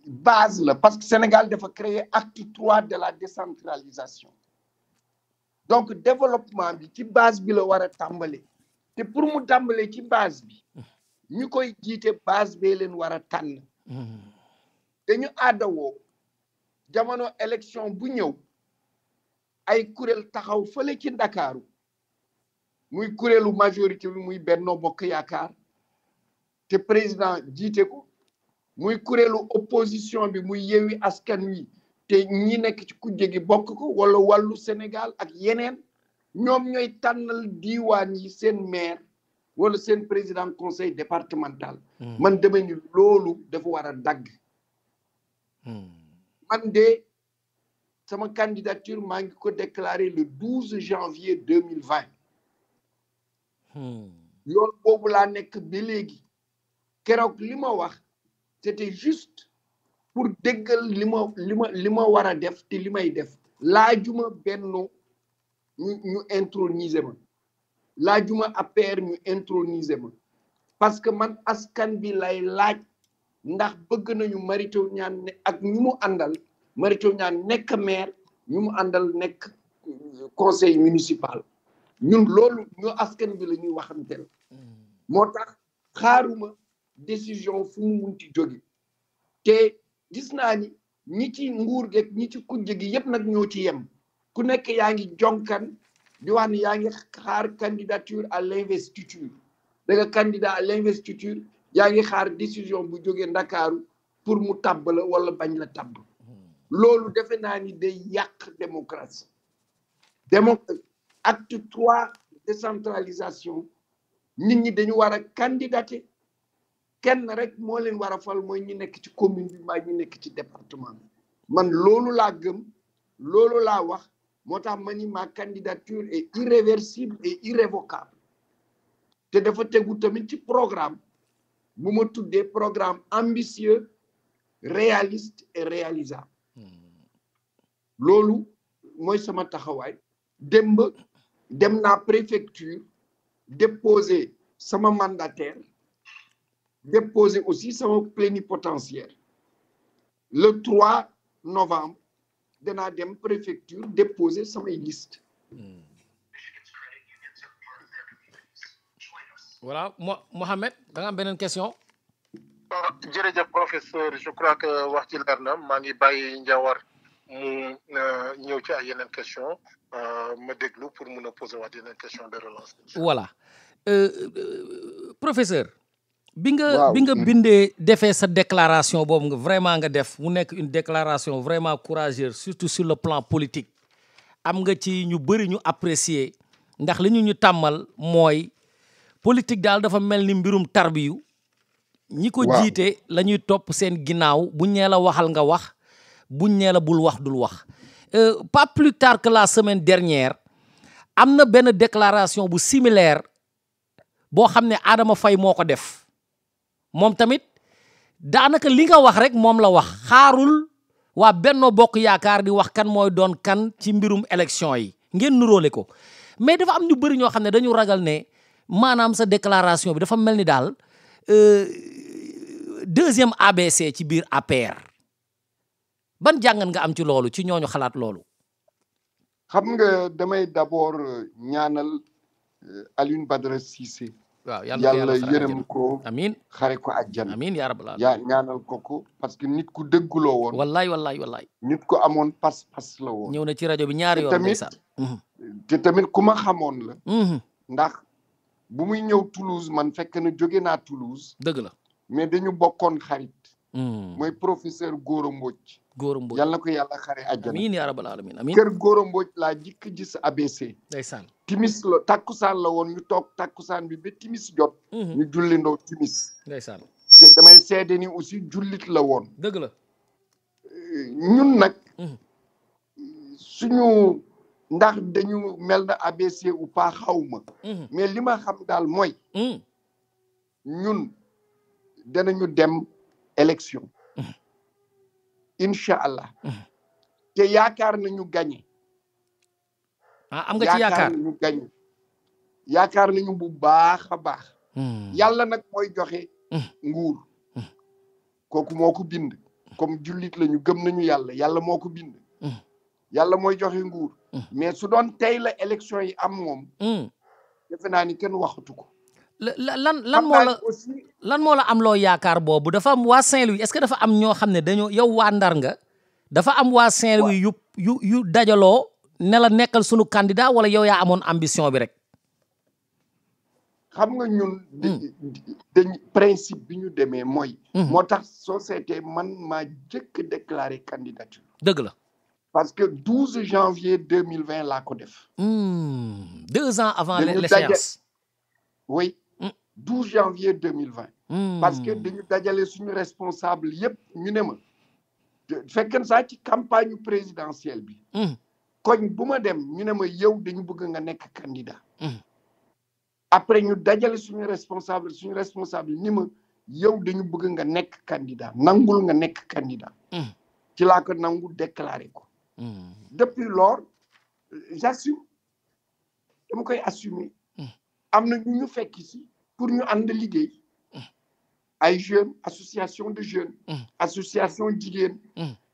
base la parce que Sénégal dafa créer acte 3 de la décentralisation donc développement bi ci base bi la war a tàmbale te pour mu tàmbale ci base bi ñu koy jiite base bee leen war a tànn dañu aadawoo jamono élection bu ñëw ay kuréel taxaw fële ci Ndakaaru muy kuréelu majorité bi muy Benno Bokk Yaakaar te président jiite ko muy kuréelu opposition bi muy Yewwi Askan Wi te ñi nekk ci kujje gi bokk ko wala wàllu Sénégal ak yeneen ñoom ñooy tànnal diiwaan yi seen maire wala seen président conseil départemental man dama ni loolu dafa war a dagg man de sama candidature maa ngi ko déclaré le 12 janvier 2020 yoon boobu laa nekk ba léegi keroog li ma wax c'était juste pour déggal li ma war a def te li may def laajuma Benno ñu introniser ma laajuma APR ñu introniser ma parce que man askan bi lay laaj ndax bëgg nañu Mary Teuw Niane ne ak ñu mu àndal Mary Teuw Niane nekk maire ñu mu àndal nekk conseil municipal ñun loolu ñu askan bi la ñuy waxanteel moo tax xaaruma décision fu mu munti jóge te gis naa ni ñi ci nguur geeg ñi ci kujje gi yëpp nag ñoo ci yem ku nekk yaa ngi jonkan di wax ni yaa ngi xaar candidature à l'investiture da nga candidat à l'investiture yaa ngi xaar décision bu jógee Ndakaaru pour mu tabb la wala bañ la tabb loolu defe naa ni day yàq démocratie acte 3 décentralisation nit ñi dañu war a candidater kenn rek moo leen war a fal mooy ñi nekk ci commune bi maa ñi nekk ci département bi man loolu laa gëm loolu laa wax moo tax ma ni ma candidature est irréversible et irrévocable te dafa tegu tamit ci programme bu ma tuddee programme ambitieux réaliste et réalisable loolu mooy sama taxawaay dem naa préfecture déposer sama mandataire déposer aussi sama plénipotentiaire le 3 novembre danaa dem préfecture déposer samay liste voilà Mohamed da nga am beneen question jërëjëf professeur je crois que wax ci leer na maa ngi bàyyi Njawar mu ñëw ci ay yeneen question ma déglu pour mun a poser waat yeneen question de relance voilà professeur bi nga bindee defee sa déclaration boobu nga vraiment nga def mu nekk une déclaration vraiment courageuse surtout sur le plan politique am nga ci ñu bëri ñu apprécier ndax li ñu tàmmal mooy politique daal dafa mel ni mbirum tarbiyu ñi ko jiite la ñuy topp seen ginnaaw buñ nee la waxal nga wax buñ nee la bul wax dul wax pas plus tard que la semaine dernière am na benn déclaration bu similaire boo xam ne Adama Faye moo ko def moom tamit daanaka li nga wax rek moom la wax xaarul waa Benno Bokk Yaakaar di wax kan mooy doon kan ci mbirum élection yi ngeen nuróole ko mais dafa am ñu bëri ñoo xam ne dañu ragal ne maanaam sa déclaration bi dafa mel ni daal deuxième ABC ci biir APR ban jàngat nga am ci loolu ci ñooñu xalaat loolu. xam nga damay d'abord ñaanal Alioune Badara Cissé. waaw yàlla yërëm ko. amiin xare ko àjjana. amiin yaa rabbal aalamiin ñaanal ko parce que nit ku dëgguloo woon. wallaay. nit ku amoon pas-pas la woon. ñëw na ci rajo bi ñaari yoon. te tamit ku ma xamoon la. ndax bu muy ñëw Toulouse man fekk na jóge naa Toulouse dëgg la mais dañu bokkoon xarit mooy professeur Gora Mbodj Gora Mbodj yàlla na ko yàlla xare àjjana amiin yaa rabbal alamin amiin kër Gora Mbodj laa jikk gis ABC ndeysaan timis la takkusaan la woon ñu toog takkusaan bi ba timis jot ñu jullindoo timis ndeysaan te damay seede ni aussi jullit la woon dëgg la ñun nag suñu ndax dañu mel na ABC ou pas xawma mais li ma xam daal mooy ñun danañu dem élection incha allah te yaakaar nañu gagné am nga ci yaakaar nañu gagné yaakaar nañu bu baax a baax yàlla nag mooy joxe nguur kooku moo ko bind comme jullit lañu gëm nañu yàlla moo ko bind yàlla mooy joxe nguur mais su doon tey la élection yi am moom defe naa ni kenn waxatu ko lan moo la am loo yaakaar boobu dafa am waa Saint-Louis est-ce que dafa am ñoo xam ne dañoo yow waa Ndar nga dafa am waa Saint-Louis yu dajaloo ne la nekkal sunu candidat wala yow yaa amoon ambition bi rek xam nga ñun dañ principe bi ñu demee mooy moo tax société man maa jëkk déclaré candidature dëgg la parce que 12 janvier 2020 laa ko def 2 ans avant l'échéance oui 12 janvier 2020 parce que dañu dajale suñu responsable yépp ñu ne ma fekken saa ci campagne présidentielle bi koñ bu ma dem ñu ne ma yow dañu bëgg nga nekk candidat après ñu dajale suñu responsable ni ma yow dañu bëgg nga nekk candidat nangul nga nekk candidat ci laa ko nangu déclaré ko depuis lors j'assume dama koy assumer am na ñu fekk si pour ñu ànd liggéey ay jeunes association de jeunes association jigéen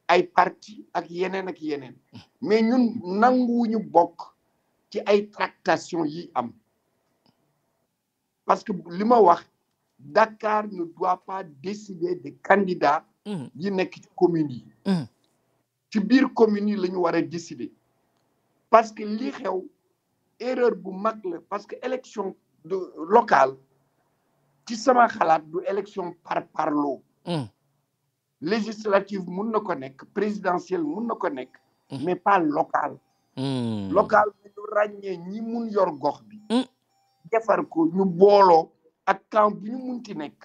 ay parti ak yeneen mais ñun nanguwuñu bokk ci ay tractation yi am parce que li ma wax Dakar ne doit pas décider des candidats yi nekk ci communes yi ci biir communes yi la ñu war a décider parce que li xew erreur bu mag la parce que élection locale ci sama xalaat du élection par parlo législative mun na ko nekk présidentielle mun na ko nekk mais pas local local bi ñu ràññee ñi mun yor gox bi defar ko ñu booloo ak camp bu ñu munti nekk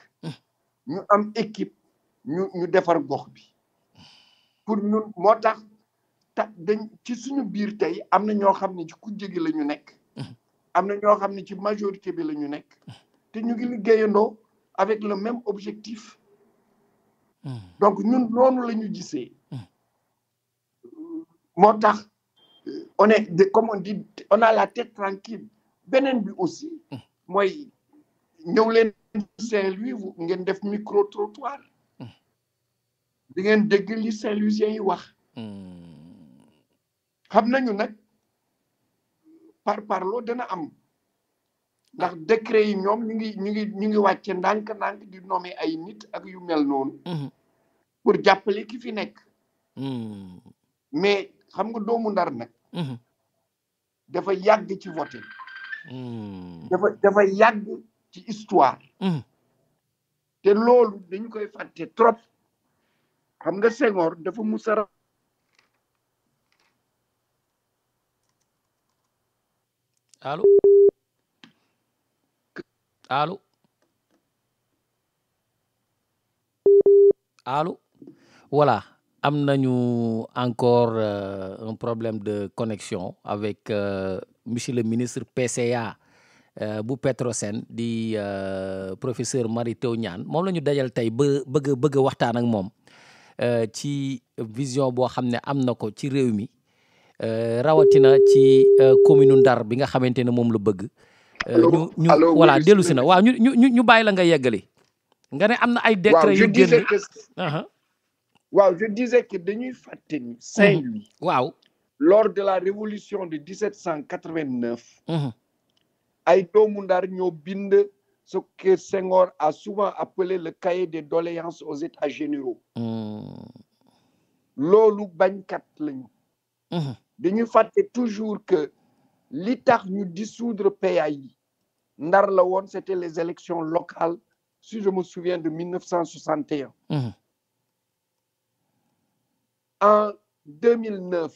ñu am équipe ñu defar gox bi pour ñun moo tax dañ ci suñu biir tey am na ñoo xam ne ci kujje gi la ñu nekk am na ñoo xam ne ci majorité bi la ñu nekk te ñu ngi liggéeyandoo avec le même objectif donc ñun noonu la ñu gisee moo tax on est comme on dit on a la tête tranquille beneen bi aussi mooy ñëw leen Saint-Louis ngeen def micro trottoir di ngeen dégg li Saint-Louisiens yi wax xam nañu nag par parlo dana am ndax décret yi ñoom ñu ngi wàcce ndànk di nommer ay nit ak yu mel noonu pour jàppale ki fi nekk mais xam nga doomu Ndar nag dafa yàgg ci voter dafa yàgg ci histoire te loolu dañu koy fàtte trop xam nga Senghor dafa musa allo voilà am nañu encore un problème de connexion avec monsieur le ministre PCA bu Petrosen di professeur Mary Teuw Niane moom la ñu dajal tey bëgg a waxtaan ak moom ci vision boo xam ne am na ko ci réew mi rawatina ci commune Ndar bi nga xamante ne moom la bëgg ñu voilà dellu si na waaw ñu bàyyi la nga yeggali nga ne am na ay décret yu génn waaw je disais que dañuy fàtte ni Saint-Louis waaw lors de la révolution de 1789 ay doomu Ndar ñoo bind ce que Senghor a souvent appelé le cahier des doléances aux états généraux loolu bañkat lañu dañuy fàtte toujours que li tax ñu dissoudre PAI Ndar la woon, c'était les élections locales, si je me souviens, de 1961. En 2009,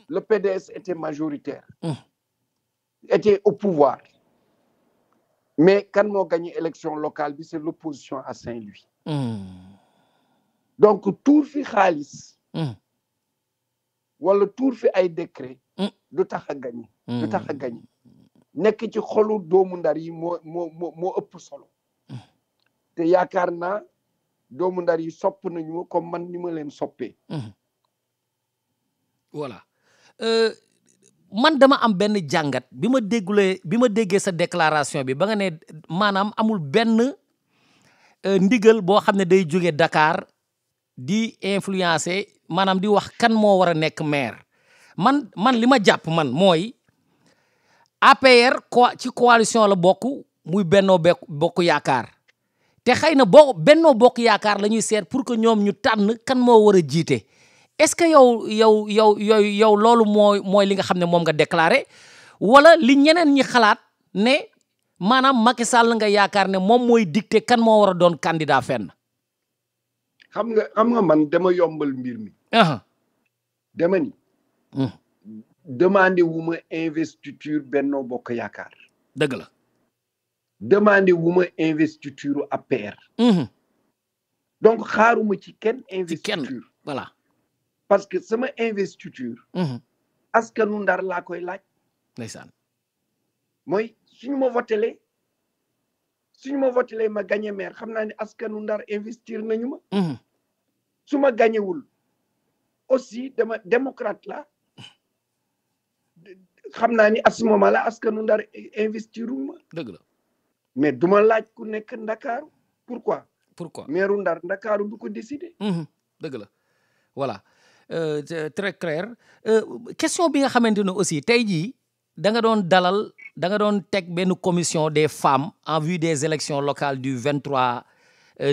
le PDS était majoritaire, était au pouvoir. Mais quand on a gagné l'élection locale, c'est l'opposition à Saint-Louis. Donc, tout fi khalis, wala tout fi ay décret, du tax a gagné. Du tax a gagné. Nekk ci xolu doomu Ndar yi moo ëpp solo. Te yaakaar naa doomu Ndar yi sopp nañu comme man ni ma leen soppee. Voilà. Man dama am benn jàngat bi ma déggee sa déclaration bi ba nga ne maanaam amul benn ndigal boo xam ne day jóge Dakar di influencer maanaam di wax kan moo war a nekk maire man li ma jàpp man mooy APR ci coalition la bokk muy Benno Bokk Yaakaar te xëy na Benno Bokk Yaakaar la ñuy seet pour que ñoom ñu tànn kan moo war a jiite. Est-ce que yow loolu mooy li nga xam ne moom nga déclaré wala li ñeneen ñi xalaat ne maanaam Macky Sall nga yaakaar ne moom mooy dicté kan moo war a doon candidat fenn. xam nga man dama yombal mbir mi. dama ni. demandé wu ma investiture Benno Bokk Yaakaar. dëgg la. demandé wu ma investiture APR. donc xaaruma ci kenn investiture. Voilà. Parce que sama investiture. askanu Ndar laa koy laaj. ndeysaan. mooy suñu ma votelee ma gagné maire xam naa ne askanu Ndar investir nañu ma. su ma gagnéwul aussi dama démocrate la xam naa ni à ce moment là askanu Ndar investirul ma. dëgg la. mais duma laaj ku nekk Ndakaaru. pourquoi. maire Ndar Ndakaaru du ko décider. dëgg la voilà. Très clair question bi nga xamante ne aussi tey jii da nga doon teg benn commission des femmes en vue des élections locales du 23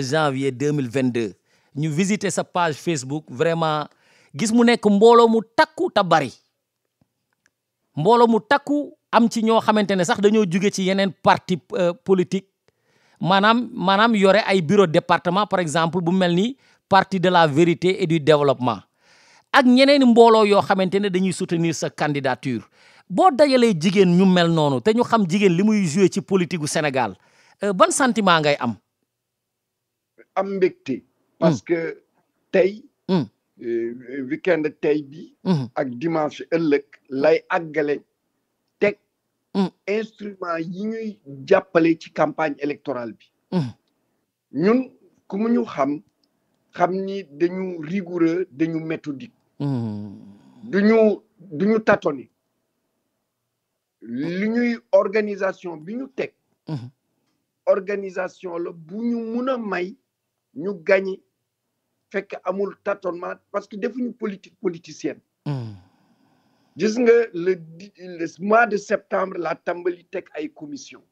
janvier 2022 ñu visiter sa page Facebook vraiment gis mu nekk mbooloo mu takku ta bari mbooloo mu takku am ci ñoo xamante ne sax dañoo jóge ci yeneen parti politique maanaam yore ay bureau département par exemple bu mel ni parti de la vérité et du développement ak ñeneen mbooloo yoo xamante ne dañuy soutenir sa candidature boo dajalee jigéen ñu mel noonu te ñu xam jigéen li muy joué ci politique gu Sénégal ban sentiment ngay am. am mbégte. parce que tey. weekend tey bi. ak dimanche ëllëg lay àggale teg. instrument yi ñuy jàppale ci campagne électorale bi. ñun ku mu ñu xam ni dañu rigoureux dañu méthodique. duñu tâtonner li ñuy organisation bi ñu teg. organisation la bu ñu mun a may ñu gagner fekk amul tâtonnement parce que defuñu politique politicienne. gis nga le mois de septembre la tàmbali teg ay commission.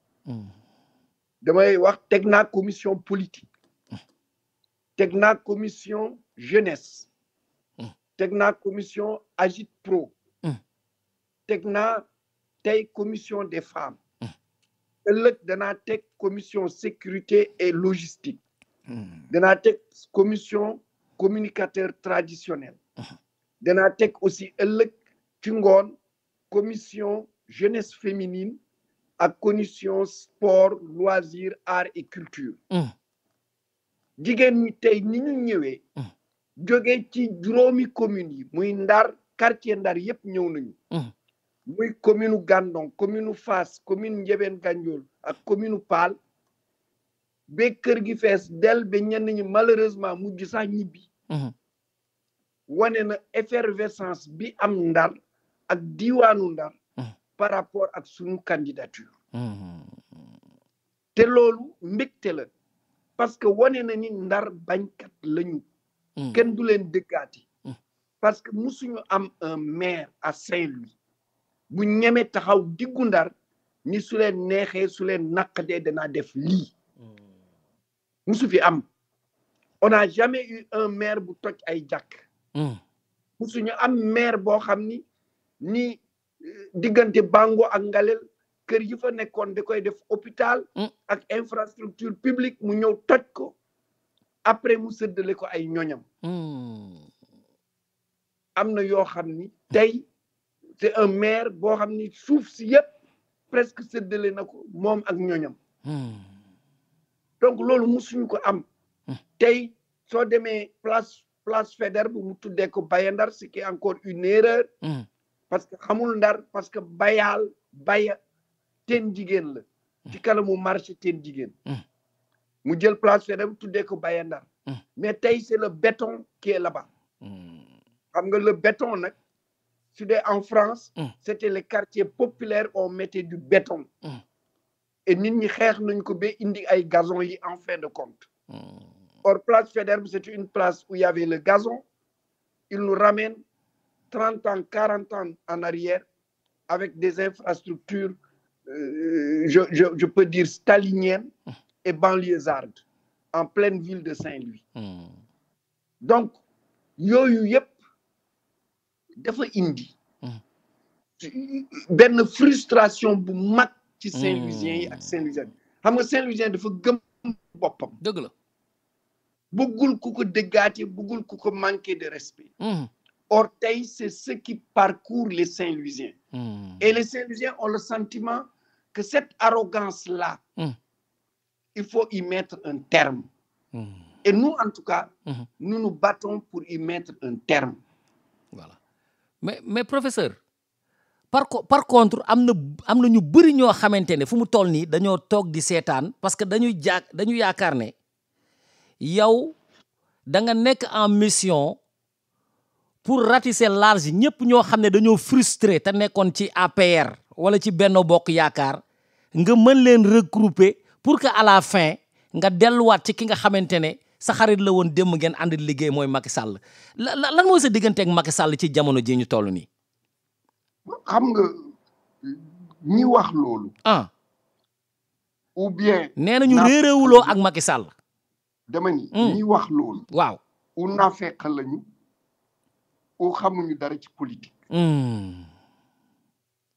damay wax teg naa commission politique. teg naa commission jeunesse. teg naa commission Agit Pro. teg naa tey commission des femmes. ëllëg danaa teg commission sécurité et logistique. danaa teg commission communicateur traditionnel. danaa teg aussi ëllëg ci ngoon commission jeunesse féminine ak commission sport loisir art et culture. jigéen ñi tey ni ñu ñëwee. jóge ci juróomi communes yi muy Ndar quartier Ndar yëpp ñëw nañu. muy commune Gandon commune Fass commune Ndiébène Gandiol ak commune Paal ba kër gi fees del ba ñenn ñi malheureusement mujj sax ñibbi. wane na effervescence bi am Ndar ak diwaanu Ndar. par rapport ak sunu candidature. te loolu mbégte la parce que wane na ni Ndar bañkat lañu. kenn du leen dëkkaati. parce que musuñu am un maire à Saint-Louis. bu ñeme taxaw diggu Ndar ni su leen neexee su leen naqadee danaa def lii. musu fi am. on n'a jamais eu un maire bu toj ay jàkk. musuñu am maire boo xam ni diggante Bango ak Ngalel kër yi fa nekkoon da koy def hôpital ak infrastructure publique mu ñëw toj ko après mu séddale ko ay ñoñam am na yoo xam ni tey c'est un maire boo xam ni suuf si yëpp presque séddale na ko moom ak ñoñam donc loolu musuñu ko am tey soo demee place Faidherbe mu tuddee ko Baye Ndar ce qui est encore une erreur parce que xamul Ndar parce que baya teen jigéen la ci kanamu marché teen jigéen mu jël place Faidherbe tuddee ko Baye Ndar mais tey c'est le béton qui est là-bas xam nga le béton nag su dee en France c'était les quartiers populaires on mettait du béton et nit ñi xeex nañ ko ba indi ay gazon yi en fin de compte or place Faidherbe c'est une place où il y avait le gazon il nous ramène 30 ans 40 ans en arrière avec des infrastructures je peux dire staliniennes et banlieusardes en pleine ville de Saint-Louis donc yooyu yëpp dafa indi benn frustration bu mag ci Saint-Louisiens yi ak Saint-Louisiens xam nga Saint-Louisien dafa gëm boppam dëgg la bëggul ku ko déggaate bëggul ku ko manquer de respect or tey c'est ce qui parcourt les Saint-Louisiens et les Saint-Louisiens ont le sentiment que cette arrogance-là il faut y mettre un terme et nous en tout cas nous nous battons pour y mettre un terme voilà mais professeur par contre am na ñu bëri ñoo xamante ne fu mu toll nii dañoo toog di seetaan parce que dañu yaakaar ne yow da nga nekk en mission pour ratisser large ñëpp ñoo xam ne dañoo frustré te nekkoon ci APR wala ci Benno Bokk Yaakaar nga mën leen regrouper pour que à la fin nga delluwaat ci ki nga xamante ne sa xarit la woon démb ngeen ànd liggéey mooy Macky Sall lan mooy sa diggante ak Macky Sall ci jamono ji ñu toll nii. xam nga ñi wax loolu. ou bien. nee na ñu réeréewuloo ak Macky Sall. dama ni ñi wax loolu. waaw u naafeq lañu u xamuñu dara ci politique.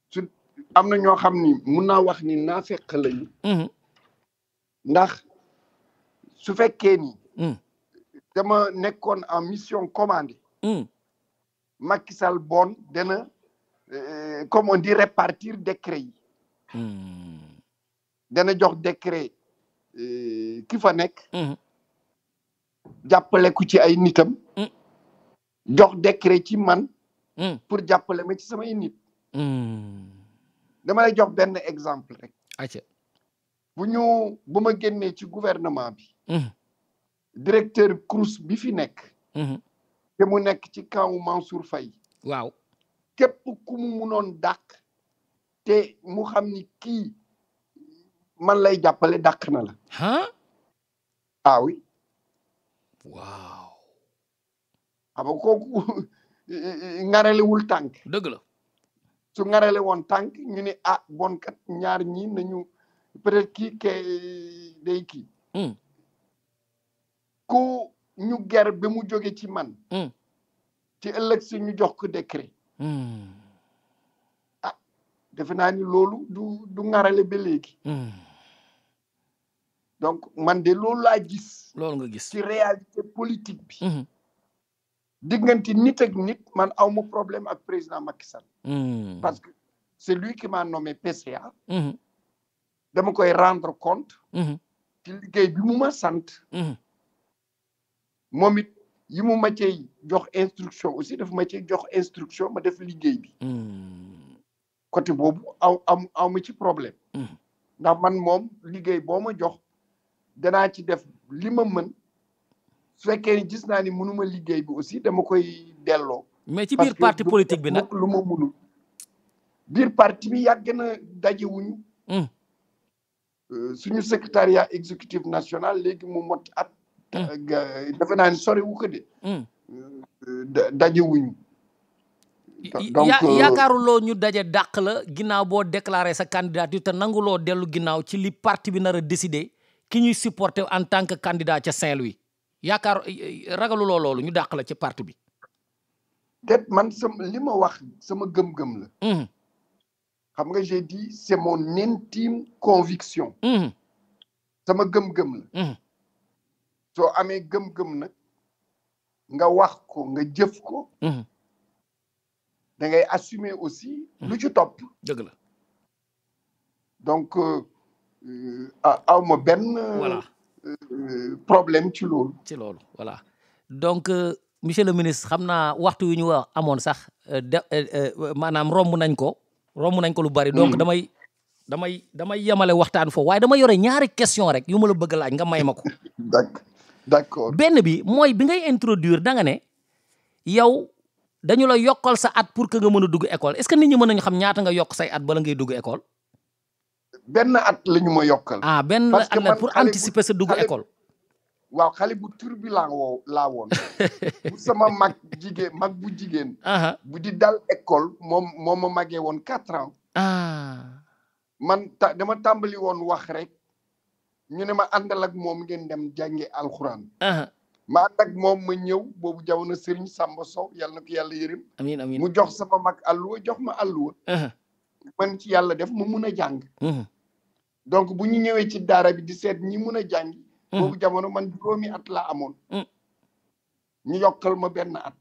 su am na ñoo xam ni mun naa wax ni naafeq lañu. ndax su fekkee ni. dama nekkoon en mission commandée. Macky Sall bon dana comme on dit répartir décret yi. dana jox décret ki fa nekk. jàppale ko ci ay nitam. jox décret ci man. pour jàppale ma ci samay nit. dama lay jox benn exemple rek. acca bu ma génnee ci gouvernement bi. directeur CROUS bi fi nekk. te mu nekk ci kaw Mansour Faye. waaw képp ku mu munoon dàq. te mu xam ni kii man lay jàppale dàq na la. ah oui. waaw. xam nga kooku ngaralewul tànk. dëgg la. su ngarale woon tànk ñu ne bon kat ñaar ñi nañu peut-être kii day kii. ku ñu ger ba mu jóge ci man. ci ëllëg si ñu jox ko décret. defe naa ni loolu du ngarale ba léegi. donc man de loolu laa gis. loolu nga gis ci réalité politique bi. diggante nit ak nit man awma problème ak président Macky Sall. parce que c'est lui qui m'a nommé PCA. dama koy rendre compte. ci liggéey bi mu ma sant. moom it yi mu ma cay jox instruction aussi daf ma cay jox instruction ma def liggéey bi. côté boobu aw ma ci problème. ndax man moom liggéey boo ma jox danaa ci def li ma mën su fekkee ni gis naa ni mënuma liggéey bi aussi dama koy delloo. mais ci biir parti politique bi nag lu ma mënul. biir parti bi yàgg na dajewuñu. suñu secrétariat exécutif national léegi mu mot at. defe naa ni sori wu ko de. dajewuñu. donc yaakaaruloo ñu daje dàq la ginnaaw boo déclaré sa candidature te nanguloo dellu ginnaaw ci li parti bi nar a décider ki ñuy supporter en tant que candidat ca Saint-Louis ragaluloo loolu ñu dàq la ci parti bi. det man li ma wax sama gëm-gëm la. xam nga j'ai dit c'est mon intime conviction sama gëm-gëm la soo amee gëm-gëm nag nga wax ko nga jëf ko da ngay assumer aussi lu ci topp dëgg la donc aw ma benn voilà problème ci loolu voilà donc monsieur le ministre xam naa waxtu yu ñu wax amoon sax maanaam romb nañ ko lu bari donc damay yemale waxtaan foofu waaye dama yore ñaari question rek yu ma la bëgg laaj nga may ma ko d'accord benn bi mooy bi ngay introduire da nga ne yow dañu la yokkal sa at pour que nga mën a dugg école est-ce que nit ñi mën nañu xam ñaata nga yokk say at bala ngay dugg école benn at la ñu ma yokkal benn at la pour anticiper sa dugg école waaw xale bu turbulent laa woon bu sama mag bu jigéen bu di dal école moom ma magee woon 4 ans man dama tàmbali woon wax rek ñu ne ma àndal ak moom ngeen dem jànge alxuraan ma ànd ak moom ma ñëw boobu jamono Serigne Samba Sow yàlla na ko yàlla yërëm amiin amiin mu jox sama mag alluwa jox ma alluwa man ci yàlla def ma mun a jàng donc bu ñu ñëwee ci daara bi di seet ñi mun a jàngi boobu jamono man 2 at laa amoon ñu yokkal ma benn at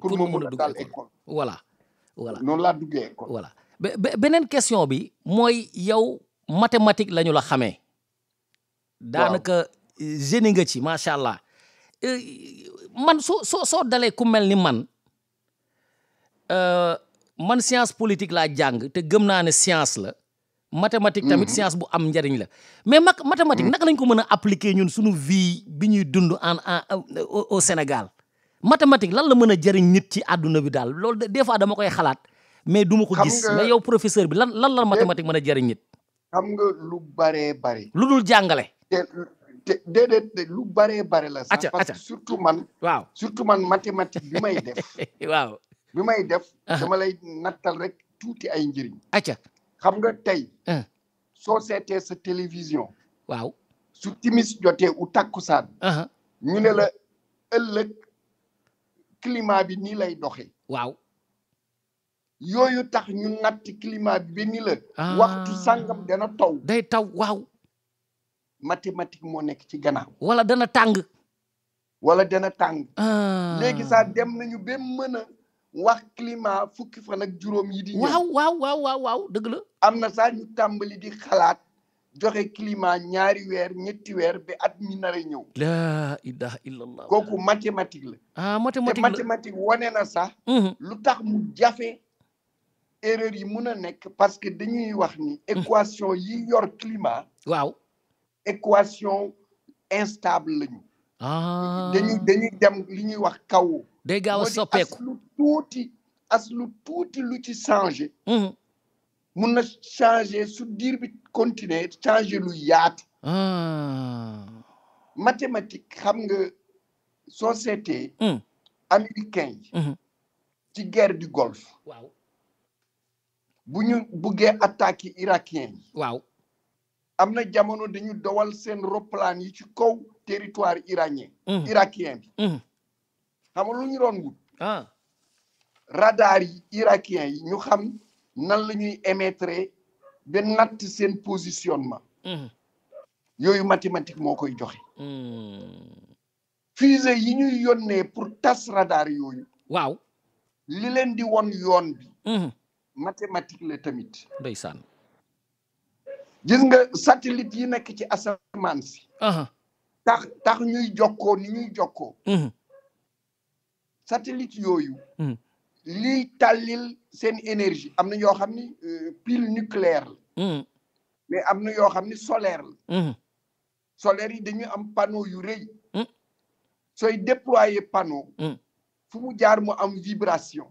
pour ma mun a dal école voilà noonu laa duggee école voilà beneen question bi mooy yow mathématique la ñu la xamee daanaka génie nga ci macha allah man soo dalee ku mel ni man science politique laa jàng te gëm naa ne science la mathématique tamit science bu am njariñ la mais mathématique naka lañ ko mën a appliquer ñun suñu vie bi ñuy dund au Sénégal mathématique lan la mën a jëriñ nit ci àdduna bi daal loolu des fois dama koy xalaat mais du ma ko gis mais yow professeur bi lan la mathématique mën a jëriñ nit xam nga lu baree bare lu dul jàngale te déedéet lu baree bare la sax parce que surtout man mathématique bi may def waaw bi may def dama lay nattal rek tuuti ay njëriñ acca xam nga tey soo seetee sa télévision waaw su timis jotee u takkusaan ñu ne la ëllëg climat bi nii lay doxee waaw yooyu tax ñu natt climat bi ba ni la waxtu sàngam dana taw day taw waaw mathématique moo nekk ci gannaaw wala dana tàng léegi sax dem nañu ba mën a wax climat fukki fan ak juróom yi di ñëw waaw dëgg la am na sax ñu tàmbali di xalaat joxe climat 2 weer 3 weer ba at mi nar a ñëw la ilaha illallah kooku mathématique la mathématique wane na sax lu tax mu jafe erreur yi mun a nekk parce que dañuy wax ni équation yi yor climat waaw équation instable lañu dañuy dem li ñuy wax kaw day gaaw a soppeeku as lu tuuti lu ci changé mun na changé su diir bi continuer changé lu yaatu mathématique xam nga société américain yi ci guerre du Golfe waaw bu ñu buggee attaquer irakien yi waaw am na jamono dañu dowal seen roplaan yi ci kaw territoire irakien bi xam nga lu ñu doon wut radar yi irakien yi ñu xam nan la ñuy émettre ba natt seen positionnement yooyu mathématique moo koy joxe fusée yi ñuy yónnee pour tas radar yooyu waaw li leen di won yoon bi mathématique la tamit ndeysaan gis nga satellite yi nekk ci asamaan si tax ñuy jokkoo ni ñuy jokkoo satellite yooyu liy tàllil seen énergie am na yoo xam ni pile nucléaire la mais am na yoo xam ni solaire la solaire yi dañuy am panneau yu rëy sooy déployer panneau fu mu jaar mu am vibration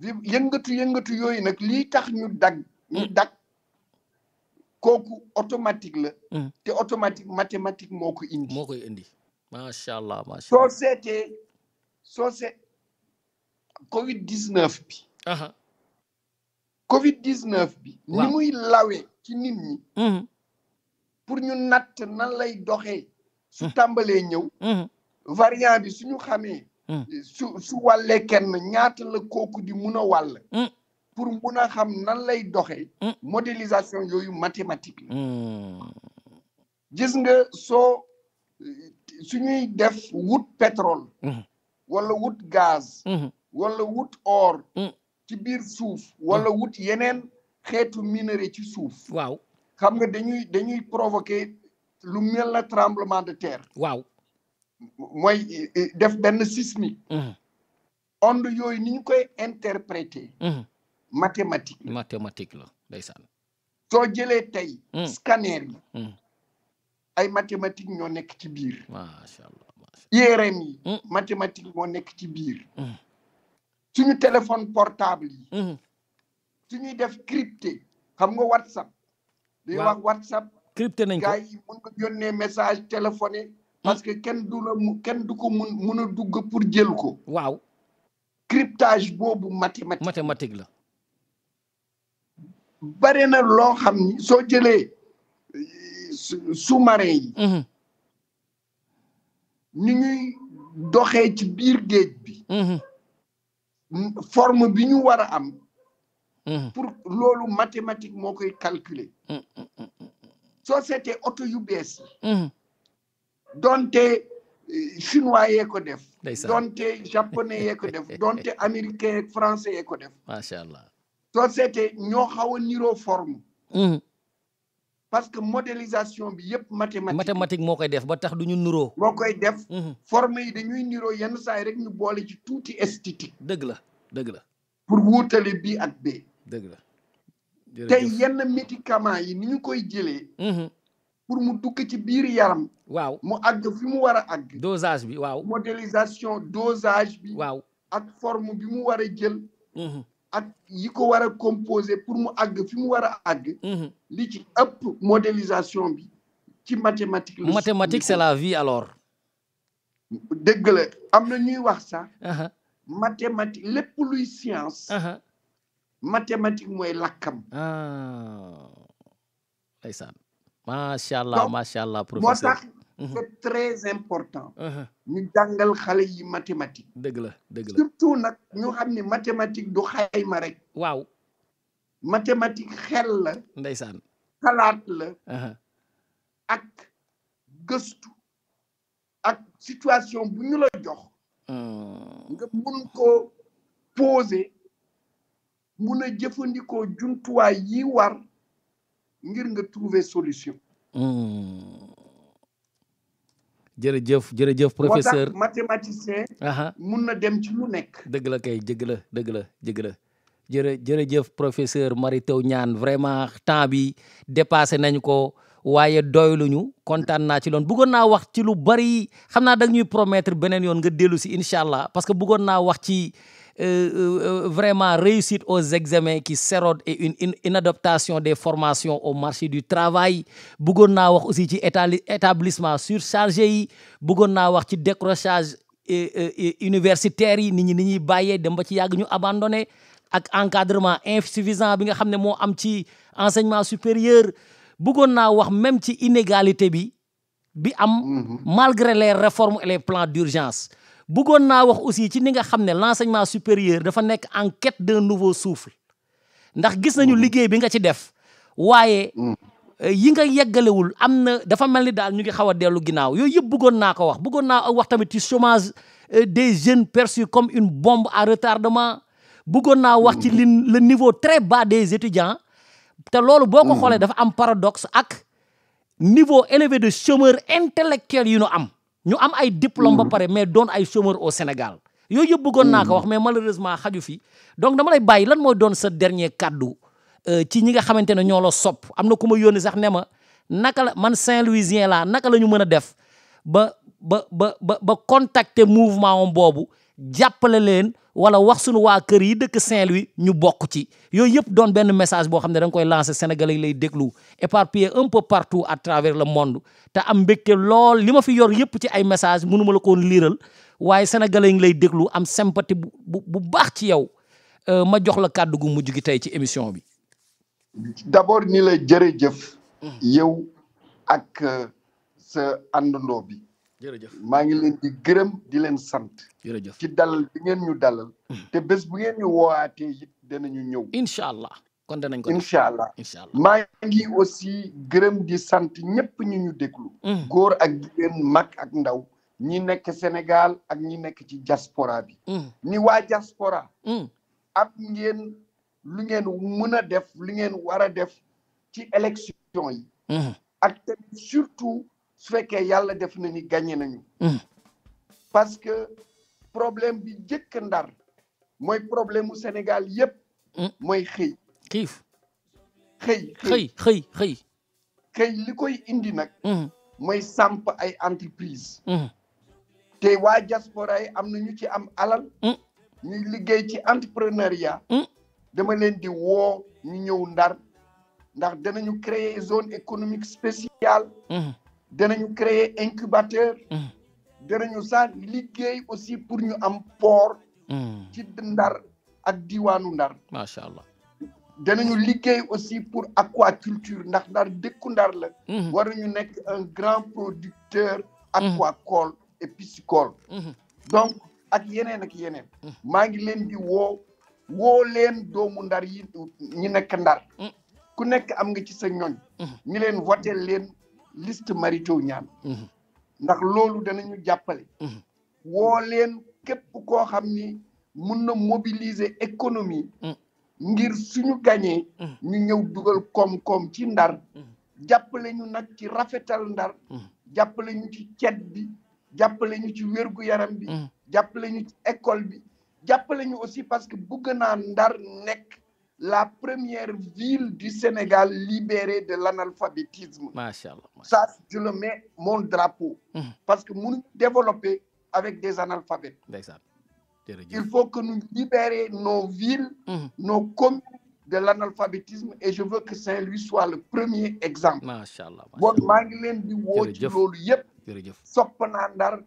yëngatu yooyu nag lii tax ñu dag kooku automatique la te automatique mathématique moo ko indi macha allah soo seet Covid-19 bi Covid-19 bi ni muy lawee ci nit ñi pour ñu natt nan lay doxee su tàmbalee ñëw variant bi suñu xamee su wàllee kenn ñaata la kooku di mun a wàll pour mun a xam nan lay doxee modélisation yooyu mathématique la gis nga soo suñuy def wut pétrole wala wut gaz wala wut or ci biir suuf wala wut yeneen xeetu minerai ci suuf waaw xam nga dañuy provoquer lu mel na tremblement de terre waaw mooy def benn sismique onde yooyu ni ñu koy interpréter mathématique la ndeysaan soo jëlee tey scanner yi ay mathématique ñoo nekk ci biir macha allah IRM yi mathématique moo nekk ci biir suñu téléphone portable yi suñuy def crypté xam nga WhatsApp day wax WhatsApp crypté nañ ko gars yi mun nga yónnee message téléphoné parce que kenn du ko mun a dugg pour jël ko waaw cryptage boobu mathématique la bare na loo xam ni soo jëlee sous-marin yi ni ñuy doxee ci biir géej bi forme bi ñu war a am pour loolu mathématique moo koy calculer soo seetee oto yu bees yi donte chinois yee ko def donte japonais yee ko def donte américain ak français yee ko def macha allah soo seetee ñoo xaw a niroo forme parce que modélisation bi yëpp mathématique moo koy def ba tax du ñu niroo moo koy def forme yi dañuy niroo yenn saa yi rek ñu boole ci tuuti esthétique dëgg la pour wuutale bii ak bee dëgg la tey yenn médicament yi ni ñu koy jëlee pour mu dugg ci biir yaram waaw mu àgg fi mu war a àgg dosage bi waaw modélisation dosage bi waaw ak forme bi mu war a jël ak yi ko war a composé pour mu àgg fi mu war a àgg li ci ëpp modélisation bi ci mathématique la mathématique c'est la vie alors dëgg la am na ñuy wax sax mathématique lépp luy science mathématique mooy lakkam ndeysaan macha allah professeur moo tax c'est très important ñu jàngal xale yi mathématique dëgg la surtout nag ñu xam ne mathématique du xayma rek waaw mathématique xel la ndeysaan xalaat la ak gëstu ak situation bu ñu la jox nga mun ko poser mun a jëfandikoo jumtuwaay yi war ngir nga trouver solution jërëjëf professeur moo tax mathématicien mun na dem ci lu nekk dëgg la kay dëgg la jërëjëf professeur Mary Teuw Niane vraiment temps bi dépassé nañ ko waaye doyluñu kontaan naa ci loon bëggoon naa wax ci lu bari xam naa da ñuy promettre beneen yoon nga dellu si incha allah parce que bëggoon naa wax ci vraiment réussite aux examens qui s'érodent et une inadaptation des formations au marché du travail bëggoon naa wax aussi ci établissement surchargé yi bëggoon naa wax ci décrochage universitaire yi nit ñi ni ñuy bàyyee dem ba ci yàgg ñu abandonné ak encadrement insuffisant bi nga xam ne moo am ci enseignement supérieur bëggoon naa wax même ci inégalité bi am malgré les réformes et les plans d'urgence bëggoon naa wax aussi ci ni nga xam ne l'enseignement supérieur dafa nekk en quête d'un nouveau souffle ndax gis nañu liggéey bi nga ci def waaye yi nga yeggalewul am na dafa mel ni daal ñu ngi xaw a dellu ginnaaw yooyu yëpp bëggoon naa ko bëggoon naa wax tamit ci chômage des jeunes perçus comme une bombe à retardement bëggoon naa wax ci le niveau très bas des étudiants te loolu boo ko xoolee dafa am paradoxe ak niveau élevé de chômeurs intellectuels yu ñu am ay diplôme ba pare mais doon ay chômeurs au Sénégal yooyu yëpp bëggoon naa ko wax mais malheureusement xaju fi donc dama lay bàyyi lan mooy doon sa dernier kaddu ci ñi nga xamante ne ñoo la sopp am na ku ma yónni sax ne ma naka la man Saint-Louisien laa naka la ñu mën a def ba contacter mouvement om boobu jàppale leen wala wax suñu waa kër yi dëkk Saint-Louis ñu bokk ci yooyu yëpp doon benn message boo xam ne da nga koy lancer Sénégalais yi lay déglu éparpillé un peu partout à travers le monde te am mbégte lool li ma fi yor yëpp ci ay message mënuma la koon liiral waaye Sénégalais yi ngi lay déglu am sympathie bu baax ci yow ma jox la kàddu gu mujj gi tey ci émission bi. d'abord ni la jërëjëf yow ak sa àndandoo bi jërëjëf maa ngi leen di gërëm di leen sant jërëjëf ci dalal bi ngeen ñu dalal te bés bu ngeen ñu woowaatee it danañu ñëw incha allah kon danañ ko incha allah incha allah maa ngi aussi gërëm di sant ñëpp ñu déglu góor ak jigéen mag ak ndaw ñi nekk Sénégal ak ñi nekk ci diaspora bi ni waa diaspora am ngeen lu ngeen mën a def li ngeen war a def ci élection yi ak tamit surtout su fekkee yàlla def na ni gagné nañu parce que problème bi jëkk Ndar mooy problème mu Sénégal yépp mooy xëy xiif xëy li koy indi nag mooy samp ay entreprise te waa diaspora yi am na ñu ci am alal ñuy liggéey ci entrepreneuriat dama leen di woo ñu ñëw Ndar ndax danañu créer zone économique spéciale danañu créer incubateur danañu sax liggéey aussi pour ñu am port ci Ndar ak diwaanu Ndar macha allah danañu liggéey aussi pour aquaculture ndax Ndar dëkku Ndar la war nañu nekk un grand producteur aquacole et piscicole donc ak yeneen maa ngi leen di woo leen doomu Ndar yi ñi nekk Ndar ku nekk am nga ci sa ñoñ ñi leen voté leen liste Mary Teuw Niane ndax loolu danañu jàppale woo leen képp koo xam ni mun na mobiliser économie ngir suñu gañee ñu ñëw dugal koom-koom ci Ndar jàppale ñu nag ci rafetal Ndar jàppale ñu ci cet bi jàppale ñu ci wérgu yaram bi jàppale ñu ci école bi jàppale ñu aussi parce que bëgg naa Ndar nekk la première ville du Sénégal libérée de l'analphabétisme. Machallah. Ça, je le mets mon drapeau. Parce que nous développer avec des analphabètes. Il faut que nous libérions nos villes, nos communes de l'analphabétisme et je veux que Saint-Louis soit le premier exemple. Machallah. Bon, maa ngi leen di woo ci loolu yépp. Sopp naa Ndar.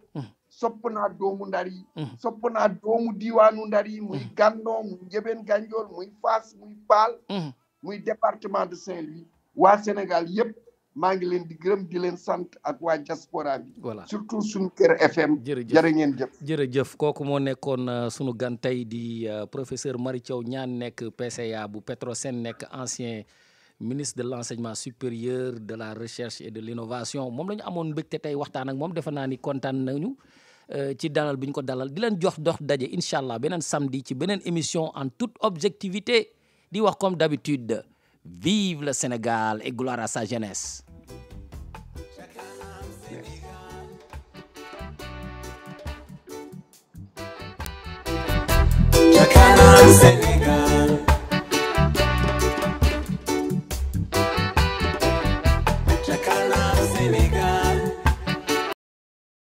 sopp naa doomu Ndar yi sopp naa doomu diiwaanu Ndar yi muy Gandon muy Njëbeen Ganjool muy Fass muy Paal muy département de Saint-Louis waa Sénégal yëpp maa ngi leen di gërëm di leen sant ak waa diaspora bi voilà surtout suñu Kër FM jërë ngeen jëf jërëjëf kooku moo nekkoon sunu gan tey di professeur Mary Teuw Niane nekk PCA bu Petrosen nekk ancien ministre de l'enseignement supérieur de la recherche et de l'innovation moom la ñu amoon mbégte tey waxtaan ak moom defe naa ni kontaan nañu ci dalal bi ñu ko dalal di leen jox dox daje incha allah beneen samedi ci beneen émission en toute objectivité di wax comme d'habitude vive le Sénégal et gloire à sa jeunesse. Jakanam Sénégal.